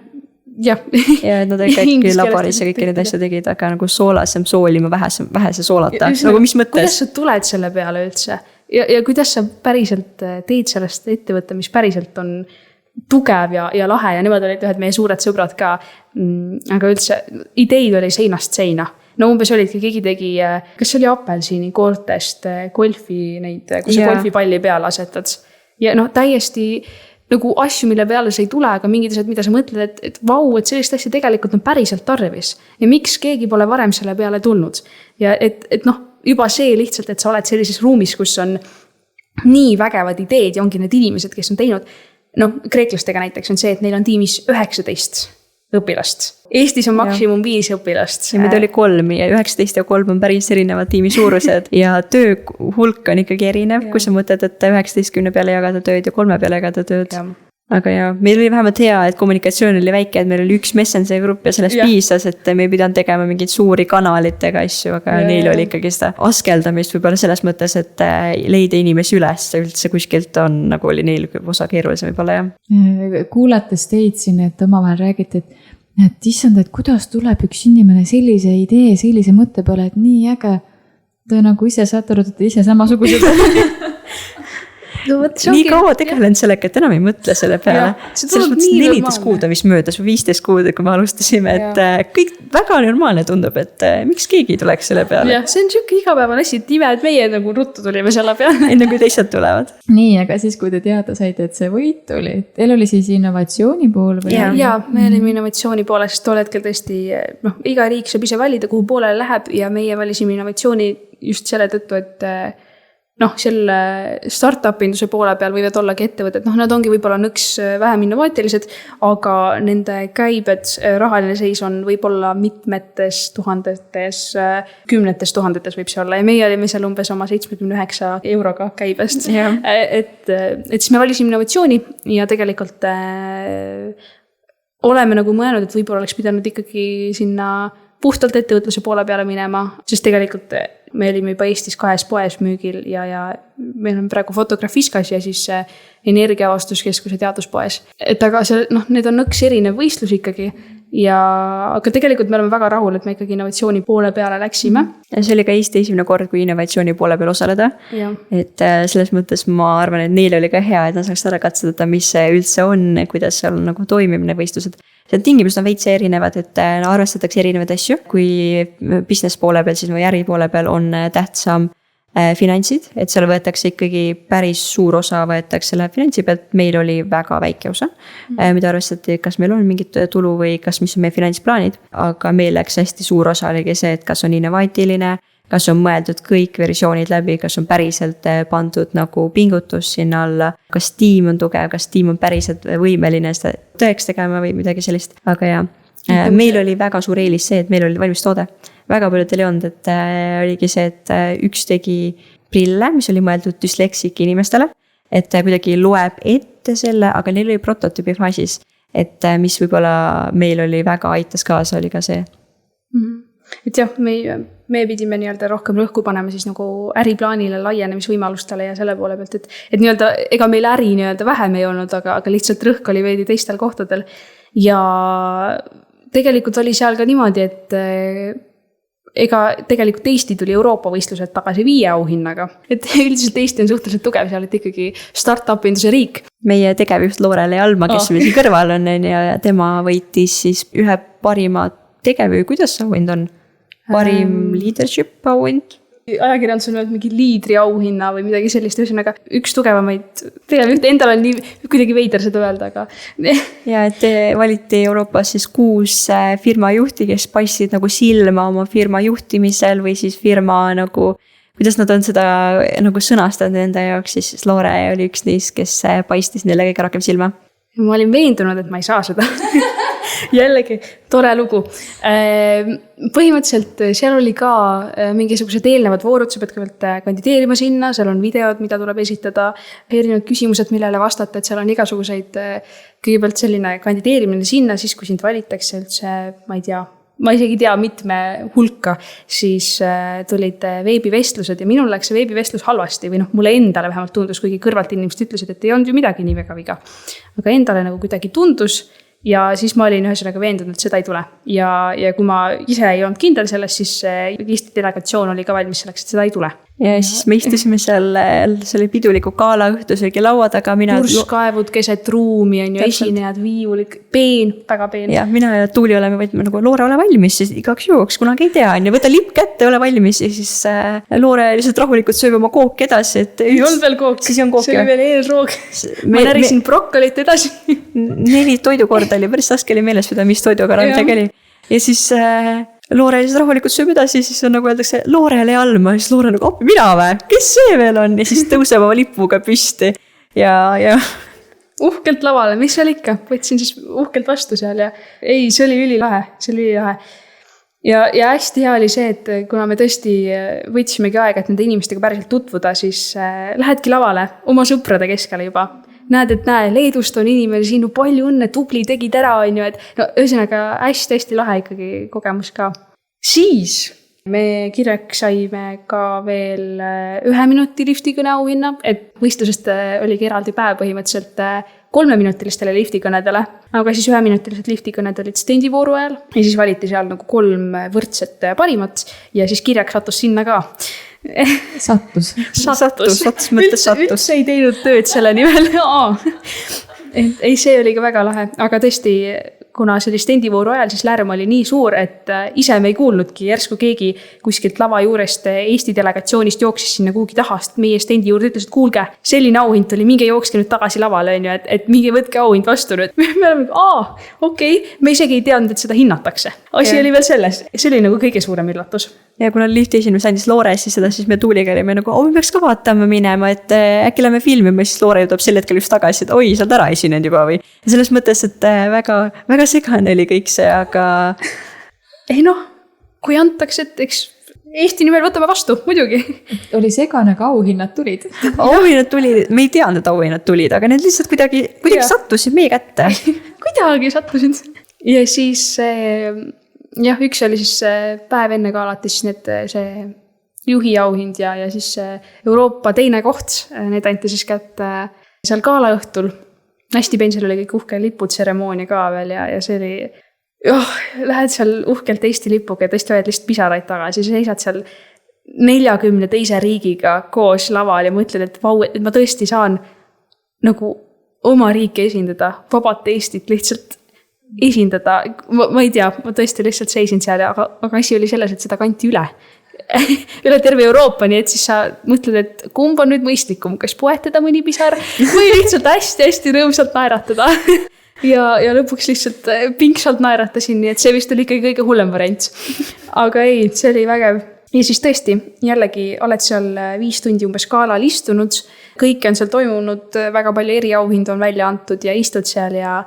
jah. Ja nad ikkagi laboris ja kõik need asja tegid, aga nagu soolasem soolima vähese soolata. Nagu mis mõttes? Kuidas sa tuled selle peale üldse? Ja kuidas sa päriselt teed sellest ettevõtte, mis päriselt on tugev ja lahe ja nemad olid ühed meie suured sõbrad ka, aga üldse ideid oli seinast seina. No umbes olidki, keegi tegi, kas oli apelsini koortest golfi neid, kui sa golfipalli peale asetad. Ja noh, täiesti nagu asju, mille peale sa ei tule, aga mingid asjad, mida sa mõtled, et vau, et sellist asja tegelikult on päriselt tarvis. Ja miks keegi pole varem selle peale tulnud? Ja et noh, juba see lihtsalt, et sa oled sellises ruumis, kus on nii vägevad ideed ja ongi need inimesed, kes on teinud. No, kreeklastega näiteks on see, et neil on tiimis 19 õpilast. Eestis on maksimum 5 õpilast. Ja meid oli 3 ja 19 ja 3 on päris erinevad tiimi suurused ja töö hulk on ikkagi erinev, kui sa mõtled, et 19 peale jagada tööd ja 3 peale jagada tööd. Ja. Aga ja, meil oli vähemalt hea, et kommunikatsioon oli väike, et meil oli 1 Messenger grupp ja sellest piisas, et me ei pidanud tegema mingeid suuri kanalitega asju, aga neil oli ikkagi seda askeldamist võib-olla selles mõttes, et leida inimesi üles üldse kuskilt on, nagu oli neil osa keerulisem võib-olla, jah. Kuulates teid siin, et omavahel räägite, et issand, et kuidas tuleb üks inimene sellise idee, sellise mõtte peale, et nii äge, ta nagu ise saate aru, et ise samasugused. No, nii kaua tegelen sellega, et enam ei mõtle selle peale. Selles mõttes 14 kuud on vist möödas või 15 kuud, kui me alustasime, et kõik väga normaalne tundub, et miks keegi tuleks selle peale. Ja, see on siuke igapäevane asi, et ime, et meie nagu ruttu tulime selle peale. Enne kui teised tulevad. Nii, aga siis, kui te teada saite, et see võit tuli, teil oli siis innovatsiooni pool? Või ja, me olime innovatsiooni poole, sest tol hetkel tõesti, noh, iga riik saab ise valida, kuhu poolele läheb ja meie valisime innovatsiooni just selle tõttu, et noh, selle startup-induse poole peal võivad ollagi ettevõtted, noh, nad ongi võib-olla nõks vähem innovaatilised, aga nende käibed, rahaline seis on võib-olla mitmetes tuhandetes, 10 tuhandetes võib see olla ja meie olime seal umbes oma 79 euroga käibest. Et siis me valisime innovatsiooni ja tegelikult oleme nagu mõelnud, et võib-olla oleks pidanud ikkagi sinna puhtalt ettevõtluse poole peale minema, sest tegelikult me olime juba Eestis 2 poes müügil ja meil on praegu Fotografiskas ja siis energiavastuskeskuse teaduspoes. Et aga see, noh, need on nõks erinev võistlus ikkagi aga tegelikult me oleme väga rahul, et me ikkagi innovatsiooni poole peale läksime. Ja see oli ka Eesti esimene kord, kui innovatsiooni poole peal osaleda. Et selles mõttes ma arvan, et neil oli ka hea, et nad saaks ära katsetada, mis see üldse on, kuidas seal nagu toimimine võistlused. See tingimused on veitse erinevad, et arvestatakse erinevaid asju. Kui business poole peal, siis või äri poole peal on tähtsam finantsid, et seal võetakse ikkagi päris suur osa võetakse läheb finantsi pealt, meil oli väga väike osa, mida arvestati, kas meil on mingit tulu või kas mis on meie finantsplaanid, aga meil läks hästi suur osa oligi see, et kas on innovaatiline, kas on mõeldud kõik versioonid läbi, kas on päriselt pandud nagu pingutus sinna alla, kas tiim on tugev, kas tiim on päriselt võimeline seda tõeks tegema või midagi sellist, aga jah. Meil oli väga suur eelis see, et meil oli valmis toode. Väga paljudel ei olnud, et oligi see, et üks tegi prille, mis oli mõeldud düsleksiki inimestele, et kuidagi loeb ette selle, aga neil oli prototüübi faasis, et mis võib-olla meil oli väga aitas kaasa, oli ka see. Et jah, me pidime nii-öelda rohkem rõhku panema siis nagu äriplaanile, laienemisvõimalustele ja selle poole pealt, et nii-öelda ega meil äri nii-öelda vähem ei olnud, aga lihtsalt rõhk oli veidi teistel kohtadel. Ja tegelikult oli seal ka niimoodi, et ega tegelikult Eesti tuli Euroopa võistlused tagasi 5 auhinnaga. Et üldiselt Eesti on suhteliselt tugev, seal et ikkagi start-up-induse riik. Meie tegevjuht Loorele Alma, kes meil kõrval on ja tema võitis siis ühe parima tegevjuhi, kuidas see auhind on? Parim leadership auhind? Ajakirjandus on olnud mingi liidri auhinna või midagi sellist, ühesõnaga üks tugevamaid tegevjuht, endal on nii kuidagi veider seda öelda, aga ja, et valiti Euroopas siis 6 firma juhti, kes paistsid nagu silma oma firma juhtimisel või siis firma nagu, kuidas nad on seda nagu sõnastanud enda jaoks, siis Loore oli üks neist, kes paistis neile kõige rohkem silma. Ma olin veendunud, et ma ei saa seda. Jällegi, tore lugu. Põhimõtteliselt seal oli ka mingisugused eelnevad voorud, sa pead kõigepealt kandideerima sinna, seal on videod, mida tuleb esitada, erinevad küsimused, millele vastata, et seal on igasuguseid kõigepealt selline kandideerimine sinna, siis kui sind valitakse üldse, ma ei tea, ma isegi tea mitme hulka, siis tulid veebivestlused ja minul läks see veebivestlus halvasti või mulle endale vähemalt tundus, kuigi kõrvalt inimesed ütlesid, et ei olnud ju midagi nii väga viga. Aga endale nagu kuidagi tundus ja siis ma olin ühesõnaga veendunud, et seda ei tule. Ja kui ma ise ei olnud kindel sellest, siis Eesti delegatsioon oli ka valmis selleks, et seda ei tule. Ja siis me istusime seal selle piduliku kaala õhtusöögi laua taga. Purskkaevud keset ruumi on ju, esinejad, viiulid, väga peen. Ja mina ja Tuuli oleme võtme nagu Loore ole valmis, siis igaks juhuks, kunagi ei tea, võta lipp kätte, ole valmis ja siis Loore lihtsalt rahulikult sööb oma kook edasi. Ei olnud veel kook, see oli veel eelroog. Ma närisin brokkolit edasi. 4 toidukorda oli, päris raske oli meeles pida, mis toidukorda midagi oli. Ja siis Loore lihtsalt rahulikult sööb edasi, siis on nagu öeldakse Loorele Alma, siis Loore nagu, appi mina või? Kes see veel on? Ja siis tõuseb oma lipuga püsti ja uhkelt lavale, mis seal ikka? Võtsin siis uhkelt vastu seal ja ei, see oli ülilahe. Ja hästi hea oli see, et kuna me tõesti võtsimegi aega, et nende inimestega päriselt tutvuda, siis lähedki lavale oma sõprade keskele juba. Näed, et Leedust on inimene siin, palju õnne, tubli, tegid ära, on ju, et ühesõnaga hästi lahe ikkagi kogemus ka. Siis me kirjaks saime ka veel 1 minuti liftikõne auhinna, et võistlusest oligi eraldi päev põhimõtteliselt 3-minutilistele liftikõnedele, aga siis 1-minutilised liftikõned olid stendivooru ajal ja siis valiti seal nagu 3 võrdset parimat ja siis kirjaks sattus sinna ka. Sattus. Üldse ei teinud tööd selle nimel. Ei, see oli ka väga lahe, aga tõesti, kuna see oli stendivooru ajal, siis lärm oli nii suur, et ise me ei kuulnudki, järsku keegi kuskilt lava juurest Eesti delegatsioonist jooksis sinna kuhugi tahast meie stendi juurde, ütles, et kuulge, selline auhind tuli, minge jookske nüüd tagasi lavale, et minge võtke auhind vastu nüüd. Me oleme, okei, me isegi ei teadnud, et seda hinnatakse. Asi oli veel selles, see oli nagu kõige suurem üllatus. Ja kuna lifti esimees andis Loore siis me Tuuliga olime nagu, me peaks ka vaatama minema, et äkki lähme filmima, siis Loore jõudab sel hetkel just tagasi, et oi, saad ära esinenud juba või. Ja selles mõttes, et väga segane oli kõik see, aga ei kui antakse, et eks Eesti nimel võtame vastu, muidugi. Oli segane, aga auhinnad tulid. Auhinnad tulid, me ei teadnud, et auhinnad tulid, aga need lihtsalt kuidagi sattusid meie kätte. Kuidagi sattusid. Ja siis üks oli siis päev enne ka alati siis see juhi auhind ja siis Euroopa teine koht, need anti siis kätte seal gala õhtul. Hästi pensil oli kõik uhke liputseremoonia ka veel ja see oli, lähed seal uhkelt Eesti lipuga ja tõesti hoiad lihtsalt pisaraid tagasi, seisad seal 40 teise riigiga koos laval ja mõtled, et vau, et ma tõesti saan nagu oma riiki esindada, vabat Eestit lihtsalt esindada. Ma ei tea, ma tõesti lihtsalt seisin seal, aga asi oli selles, et seda kanti üle. üle terve Euroopa, nii et siis sa mõtled, et kumb on nüüd mõistlikum, kas poetada mõni pisar või lihtsalt hästi-hästi rõõmsalt naeratada. ja lõpuks lihtsalt pingsalt naeratasin, nii et see vist oli ikkagi kõige hullem variant. Aga ei, see oli vägev. Ja siis tõesti, jällegi oled seal 5 tundi umbes galal istunud, kõik on seal toimunud, väga palju eriauhindu on välja antud ja istud seal ja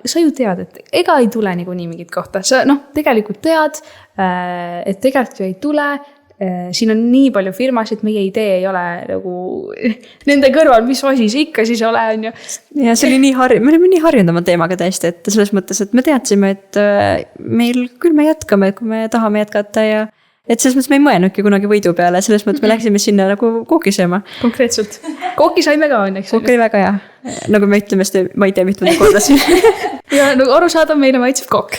sa ju tead, et ega ei tule niikuinii mingit kohta. Sa tegelikult tead, et tegelikult ju ei tule. Siin on nii palju firmasid, meie idee ei ole nagu nende kõrval, mis asi see ikka siis ole, on ju. Ja see oli me olime nii harjunud oma teemaga täiesti, et selles mõttes, et me teadsime, et meil küll me jätkame, kui me tahame jätkata ja et selles mõttes me ei mõelnudki kunagi võidu peale, selles mõttes me läksime sinna nagu kooki sööma. Konkreetselt. Kooki saime ka õnneks. Kook oli väga hea. Nagu me ütleme, ma ei tea, mitu kordasin. ja nagu aru saada, meile maitseb kook.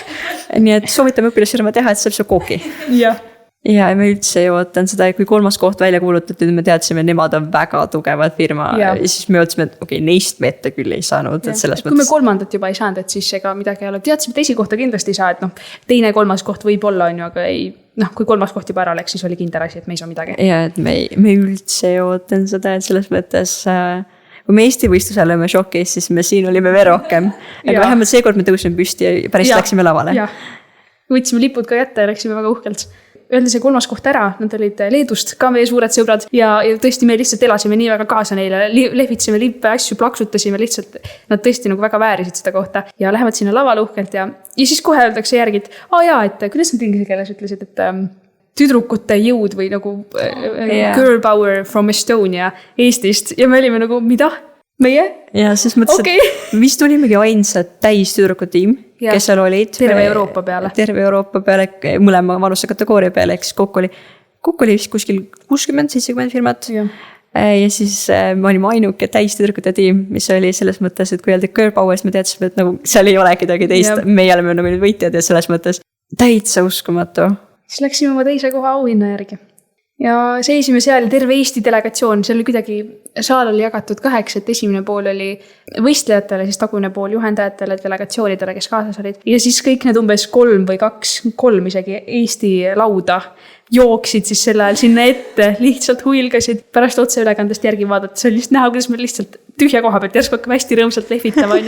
Nii et soovitame õpilasfirma teha, et saab see kooki. Ja me üldse ei ootanud seda, kui 3. koht välja kuulutatud, me teadsime, nemad on väga tugevad firma ja siis me ootasime, et okei, neist me ette küll ei saanud. Et selles kui me 3. juba ei saanud, et siis ega midagi ei ole. Teadsime, teisi kohta kindlasti ei saa, et 2., 3. koht võib olla, on ju, aga ei, kui 3. koht juba ära läks, siis oli kindel asi, et me ei saa midagi. Ja, et me üldse ei ootanud seda, et selles mõttes kui me Eesti võistlusel oleme šokis, siis me siin olime veel rohkem. Aga vähemalt seekord me tõusime püsti ja päris läksime lavale. Võtsime lipud ka kätte ja läksime väga uhkelt. Öeldi see 3. koht ära, nad olid Leedust, ka meie suured sõbrad ja tõesti me lihtsalt elasime nii väga kaasa neile, lehvitsime lippe, asju plaksutasime lihtsalt, nad tõesti nagu väga väärisid seda kohta ja lähevad sinna lavale uhkelt ja siis kohe öeldakse järgi, et kuidas nad inglise keeles ütlesid, et tüdrukute jõud või nagu girl power from Estonia Eestist ja me olime nagu, mida? Meie? Ja siis mõttes, et vist olimegi ainsad täis tüdrukutiim, kes seal olid. Terve Euroopa peale. Terve Euroopa peale, mõlema vanuse kategooria peale, eks kokku oli vist kuskil 60-70 firmat. Ja siis me olime ainuke täis tüdrukute tiim, mis oli selles mõttes, et kui öeldi girl power, siis me teadsime, et nagu seal ei ole kedagi teist. Meie oleme nagu nüüd võitjad ja selles mõttes täitsa uskumatu. Siis läksime oma 2. koha auhinna järgi. Ja seisime seal terve Eesti delegatsioon, seal oli kuidagi, saal oli jagatud 8, et esimene pool oli võistlejatele, siis tagune pool juhendajatele, delegatsioonidele, kes kaasas olid. Ja siis kõik need umbes 3 või 2 isegi Eesti lauda jooksid siis selle ajal sinna ette, lihtsalt huilgasid. Pärast otseülekandest järgi vaadata, see oli lihtsalt näha, kuidas me lihtsalt tühja koha pealt järsku hakkame hästi rõõmsalt lehvitama.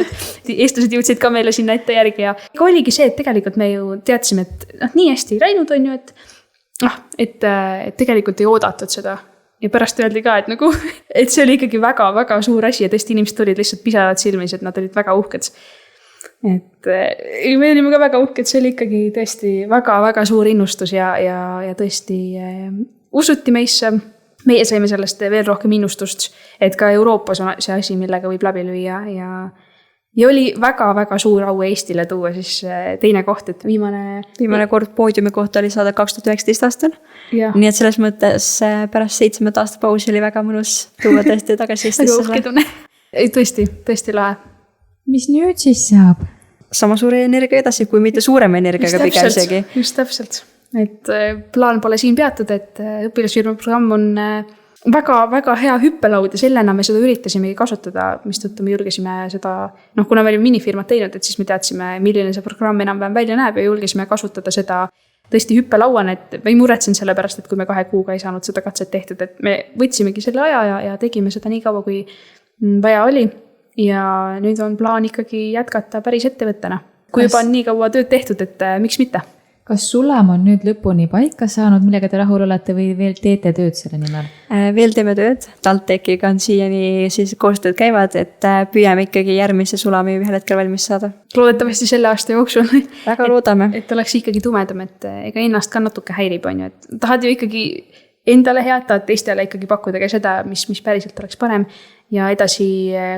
Eestlased jõudsid ka meile sinna ette järgi ja oligi see, et tegelikult me ju teadsime, et nii hästi ei läinud, on ju, et tegelikult ei oodatud seda ja pärast öeldi ka, et nagu, et see oli ikkagi väga-väga suur asi ja tõesti inimesed olid lihtsalt pisarad silmis, et nad olid väga uhked. Et me olime ka väga uhked, see oli ikkagi tõesti väga-väga suur innustus ja tõesti usuti meisse. Meie saime sellest veel rohkem innustust, et ka Euroopas on see asi, millega võib läbi lüüa ja oli väga-väga suur au Eestile tuua siis 2. koht, et viimane kord poodiumi kohta oli saada 2019 aastal. Nii et selles mõttes pärast 7 aasta pausi oli väga mõnus tuua tõesti tagasi Eestisse. Väga uhke tunne. Tõesti lahe. Mis nüüd siis saab? Sama suure energia edasi, kui mitte suurema energiaga pigem isegi. Just täpselt. Et plaan pole siin peatud, et õpilasfirma programm on väga hea hüppelaud ja sellena me seda üritasimegi kasutada, mistõttu me julgesime seda, kuna me olime minifirmat teinud, et siis me teadsime, milline see programm enam-vähem välja näeb ja julgesime kasutada seda tõesti hüppelauana, et me ei muretsenud selle pärast, et kui me 2 kuuga ei saanud seda katset tehtud, et me võtsimegi selle aja ja tegime seda nii kaua, kui vaja oli ja nüüd on plaan ikkagi jätkata päris ettevõttena. Kui juba on nii kaua tööd tehtud, et miks mitte? Kas Sulam on nüüd lõpuni paika saanud, millega te rahul olete või veel teete tööd selle nimel? Veel teeme tööd. TalTechiga on siiani siis koostööd käivad, et püüame ikkagi järgmise Sulami ühel hetkel valmis saada. Loodetavasti selle aasta jooksul. Väga loodame. Et oleks ikkagi tumedam, et ega ennast ka natuke häirib, on ju. Et tahad ju ikkagi endale head, tahad teistele ikkagi pakkuda ka seda, mis päriselt oleks parem. Ja edasi,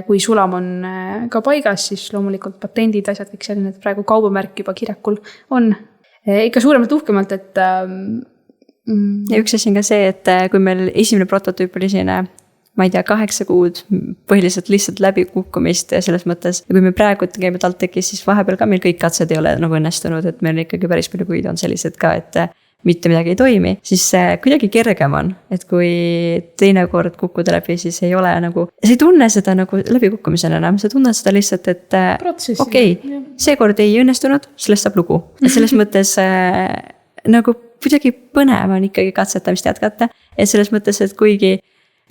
kui Sulam on ka paigas, siis loomulikult patendid, asjad, kõik selline, et praegu kaubamärk juba kirjakul on. Ikka suuremalt uhkemalt, et ja üks asi on ka see, et kui meil esimene prototüüp oli siin, ma ei tea, 8 kuud põhiliselt lihtsalt läbi kukkumist ja selles mõttes, ja kui me praegu käime TalTechis, siis vahepeal ka meil kõik katsed ei ole nagu õnnestunud, et meil ikkagi päris palju kuid on sellised ka, et mitte midagi ei toimi, siis kuidagi kergem on, et kui teine kord kukkuda läbi, siis ei ole nagu, sa ei tunne seda nagu läbikukkumisena enam, sa tunned seda lihtsalt, et okei, seekord ei õnnestunud, sellest saab lugu. Et selles mõttes nagu kuidagi põnev on ikkagi katsetamist jätkata. Et selles mõttes, et kuigi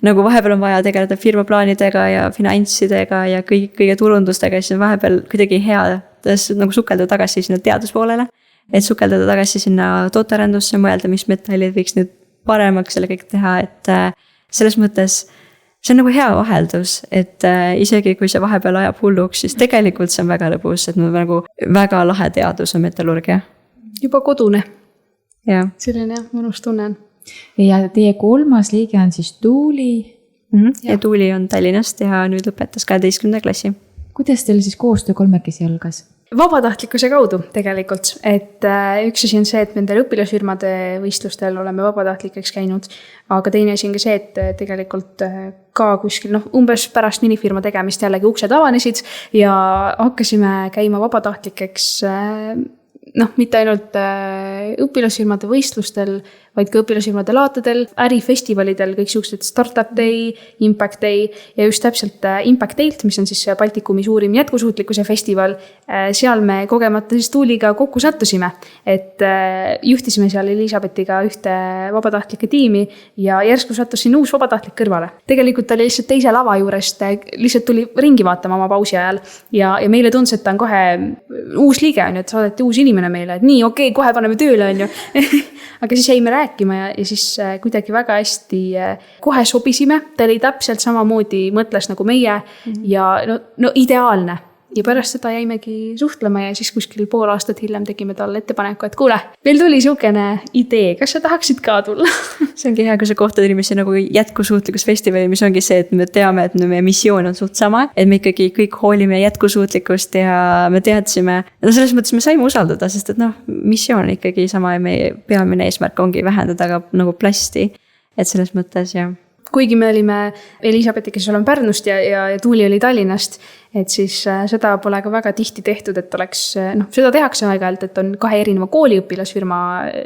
nagu vahepeal on vaja tegeleda firmaplaanidega ja finantsidega ja kõige turundustega, siis on vahepeal kuidagi hea nagu sukelduda tagasi sinna teaduspoolele. Et sukeldada tagasi sinna tootearendusse, mõelda, mis metallid võiks nüüd paremaks selle kõik teha, et selles mõttes see on nagu hea vaheldus, et isegi kui see vahepeal ajab hulluks, siis tegelikult see on väga lõbus, et meil on nagu väga lahe teadus on metallurgia. Juba kodune. Ja. Selline mõnus tunne on. Ja teie 3. liige on siis Tuuli. Ja Tuuli on Tallinnast ja nüüd lõpetas 12. klassi. Kuidas teil siis koostöö 3 algas? Vabatahtlikkuse kaudu tegelikult, et üks asi on see, et nendel õpilasfirmade võistlustel oleme vabatahtlikeks käinud, aga teine asi on ka see, et tegelikult ka kuskil umbes pärast minifirma tegemist jällegi uksed avanesid ja hakkasime käima vabatahtlikeks mitte ainult õpilasfirmade võistlustel, vaid ka õpilasfirmade laatadel, ärifestivalidel, kõik sellised Startup Day, Impact Day ja just täpselt Impact Day'lt, mis on siis Baltikumi suurim jätkusuutlikkuse festival. Seal me kogemata siis Tuuliga kokku sattusime, et juhtisime seal Elisabethiga ühte vabatahtlike tiimi ja järsku sattus siin uus vabatahtlik kõrvale. Tegelikult ta oli lihtsalt teise lava juurest, lihtsalt tuli ringi vaatama oma pausi ajal ja meile tundus, et ta on kohe uus liige, et saadeti uus inimene meile, et nii, okei, kohe paneme tööle, on ju. Aga siis jäime rääkima ja siis kuidagi väga hästi kohe sobisime. Ta oli täpselt samamoodi mõtles nagu meie ja no ideaalne. Ja pärast seda jäimegi suhtlema ja siis kuskil pool aastat hiljem tegime talle ettepaneku, et kuule, meil tuli siukene idee, kas sa tahaksid ka tulla? See ongi hea, kui sa kohtad inimesi nagu jätkusuutlikkusfestivali, mis ongi see, et me teame, et meie missioon on suht sama, et me ikkagi kõik hoolime jätkusuutlikkust ja me teadsime, selles mõttes me saime usaldada, sest et missioon on ikkagi sama ja meie peamine eesmärk ongi vähendada ka nagu plasti, et selles mõttes jah. Kuigi me olime Elisabethiga, kes oleme Pärnust ja Tuuli oli Tallinnast, et siis seda pole ka väga tihti tehtud, et oleks, seda tehakse aeg-ajalt, et on 2 erineva kooli õpilasfirma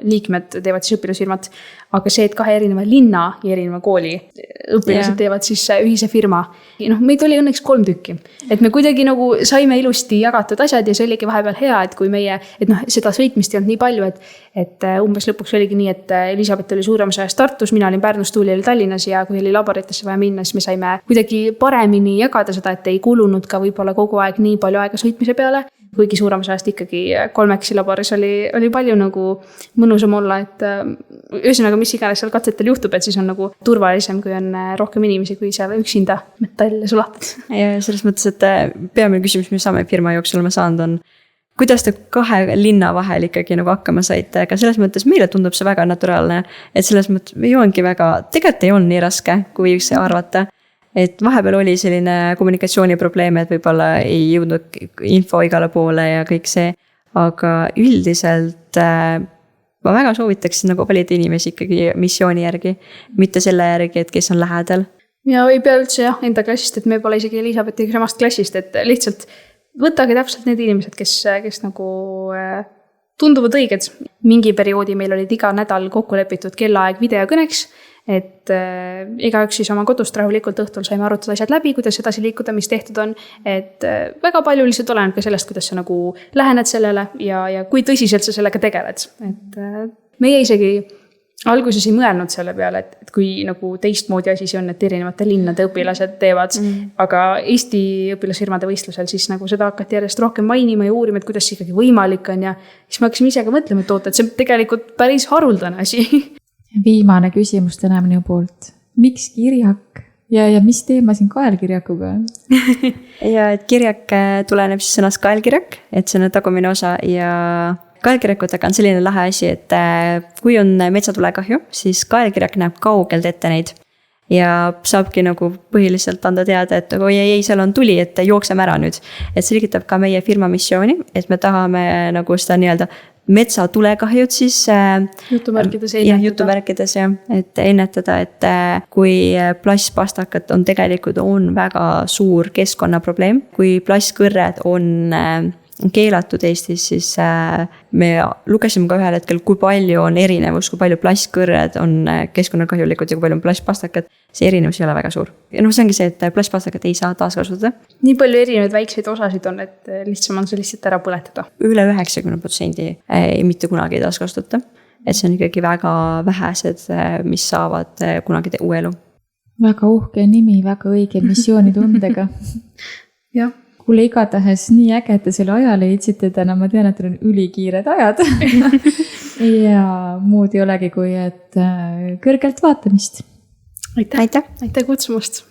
liikmed teevad siis õpilasfirmat, aga see, et 2 erineva linna ja erineva kooli õpilased teevad siis ühise firma. Meid oli õnneks 3 tükki, et me kuidagi nagu saime ilusti jagatud asjad ja see oligi vahepeal hea, et kui meie, seda sõitmist ei olnud nii palju, et umbes lõpuks oligi nii, et Elisabeth oli suuremas ajast Tartus, mina olin Pärnus, Tuuli oli Tallinnas ja kui oli laboritesse vaja minna, siis me saime kuidagi paremini jagada seda, et ei kulunud ka võib-olla kogu aeg nii palju aega sõitmise peale, kuigi suuremas ajast ikkagi 3 laboris oli palju nagu mõnusam olla, et ühesõnaga, mis iganes seal katsetel juhtub, et siis on nagu turvalisem, kui on rohkem inimesi, kui seal üksinda metalle sulatad. Ja selles mõttes, et peamine küsimus, mis saame firma jooksul oleme saanud on, kuidas te 2 linna vahel ikkagi nagu hakkama saite, aga selles mõttes meile tundub see väga naturaalne, et selles mõttes ei ongi väga, tegelikult ei olnud nii raske, kui võiks arvata. Et vahepeal oli selline kommunikatsiooniprobleeme, et võib-olla ei jõudnud info igale poole ja kõik see, aga üldiselt ma väga soovitaksin nagu valida inimesi ikkagi missiooni järgi, mitte selle järgi, et kes on lähedal. Ja ei pea üldse enda klassist, et me pole isegi Elisabethiga samast klassist, et lihtsalt võtage täpselt need inimesed, kes nagu tunduvad õiged. Mingi perioodi meil olid iga nädal kokku lepitud kellaaeg videokõneks, et igaüks siis oma kodust rahulikult õhtul saime arutada asjad läbi, kuidas edasi liikuda, mis tehtud on, et väga palju lihtsalt oleneb ka sellest, kuidas sa nagu lähened sellele ja kui tõsiselt sa sellega tegeled. Et meie isegi alguses ei mõelnud selle peale, et kui nagu teistmoodi asi see on, et erinevate linnade õpilased teevad, aga Eesti õpilasfirmade võistlusel siis nagu seda hakati järjest rohkem mainima ja uurima, et kuidas see ikkagi võimalik on ja siis me hakkasime ise ka mõtlema, et et see on tegelikult päris haruldane asi. Viimane küsimus täna minu poolt. Miks kirjak? Ja mis teema siin kaelkirjakuga on? Ja et kirjak tuleneb siis sõnast kaelkirjak, et see on tagumine osa ja kaelkirjakutega on selline lahe asi, et kui on metsatulekahju, siis kaelkirjak näeb kaugelt ette neid ja saabki nagu põhiliselt anda teada, et ei, seal on tuli, et jookseme ära nüüd. Et selgitab ka meie firma missiooni, et me tahame nagu seda nii-öelda metsatulekahjud siis jutumärkides et ennetada, et kui plastpastakad on tegelikult on väga suur keskkonnaprobleem, kui plastkõrred on keelatud Eestis, siis me lugesime ka ühel hetkel, kui palju on erinevus, kui palju plastkõrred on keskkonnakahjulikud ja kui palju on plastpastakad, see erinevus ei ole väga suur. Ja see ongi see, et plastpastakad ei saa taaskasutada. Nii palju erinevaid väikseid osasid on, et lihtsam on see lihtsalt ära põletada. Üle 90% mitte kunagi ei taaskasutada. et see on ikkagi väga vähesed, mis saavad kunagi uue elu. Väga uhke nimi, väga õige missioonitundega. jah. Kuule, igatahes nii äge, et te selle aja leidsite täna, ma tean, et teil on ülikiired ajad. ja muud ei olegi kui, et kõrgelt vaatamist. Aitäh kutsumast.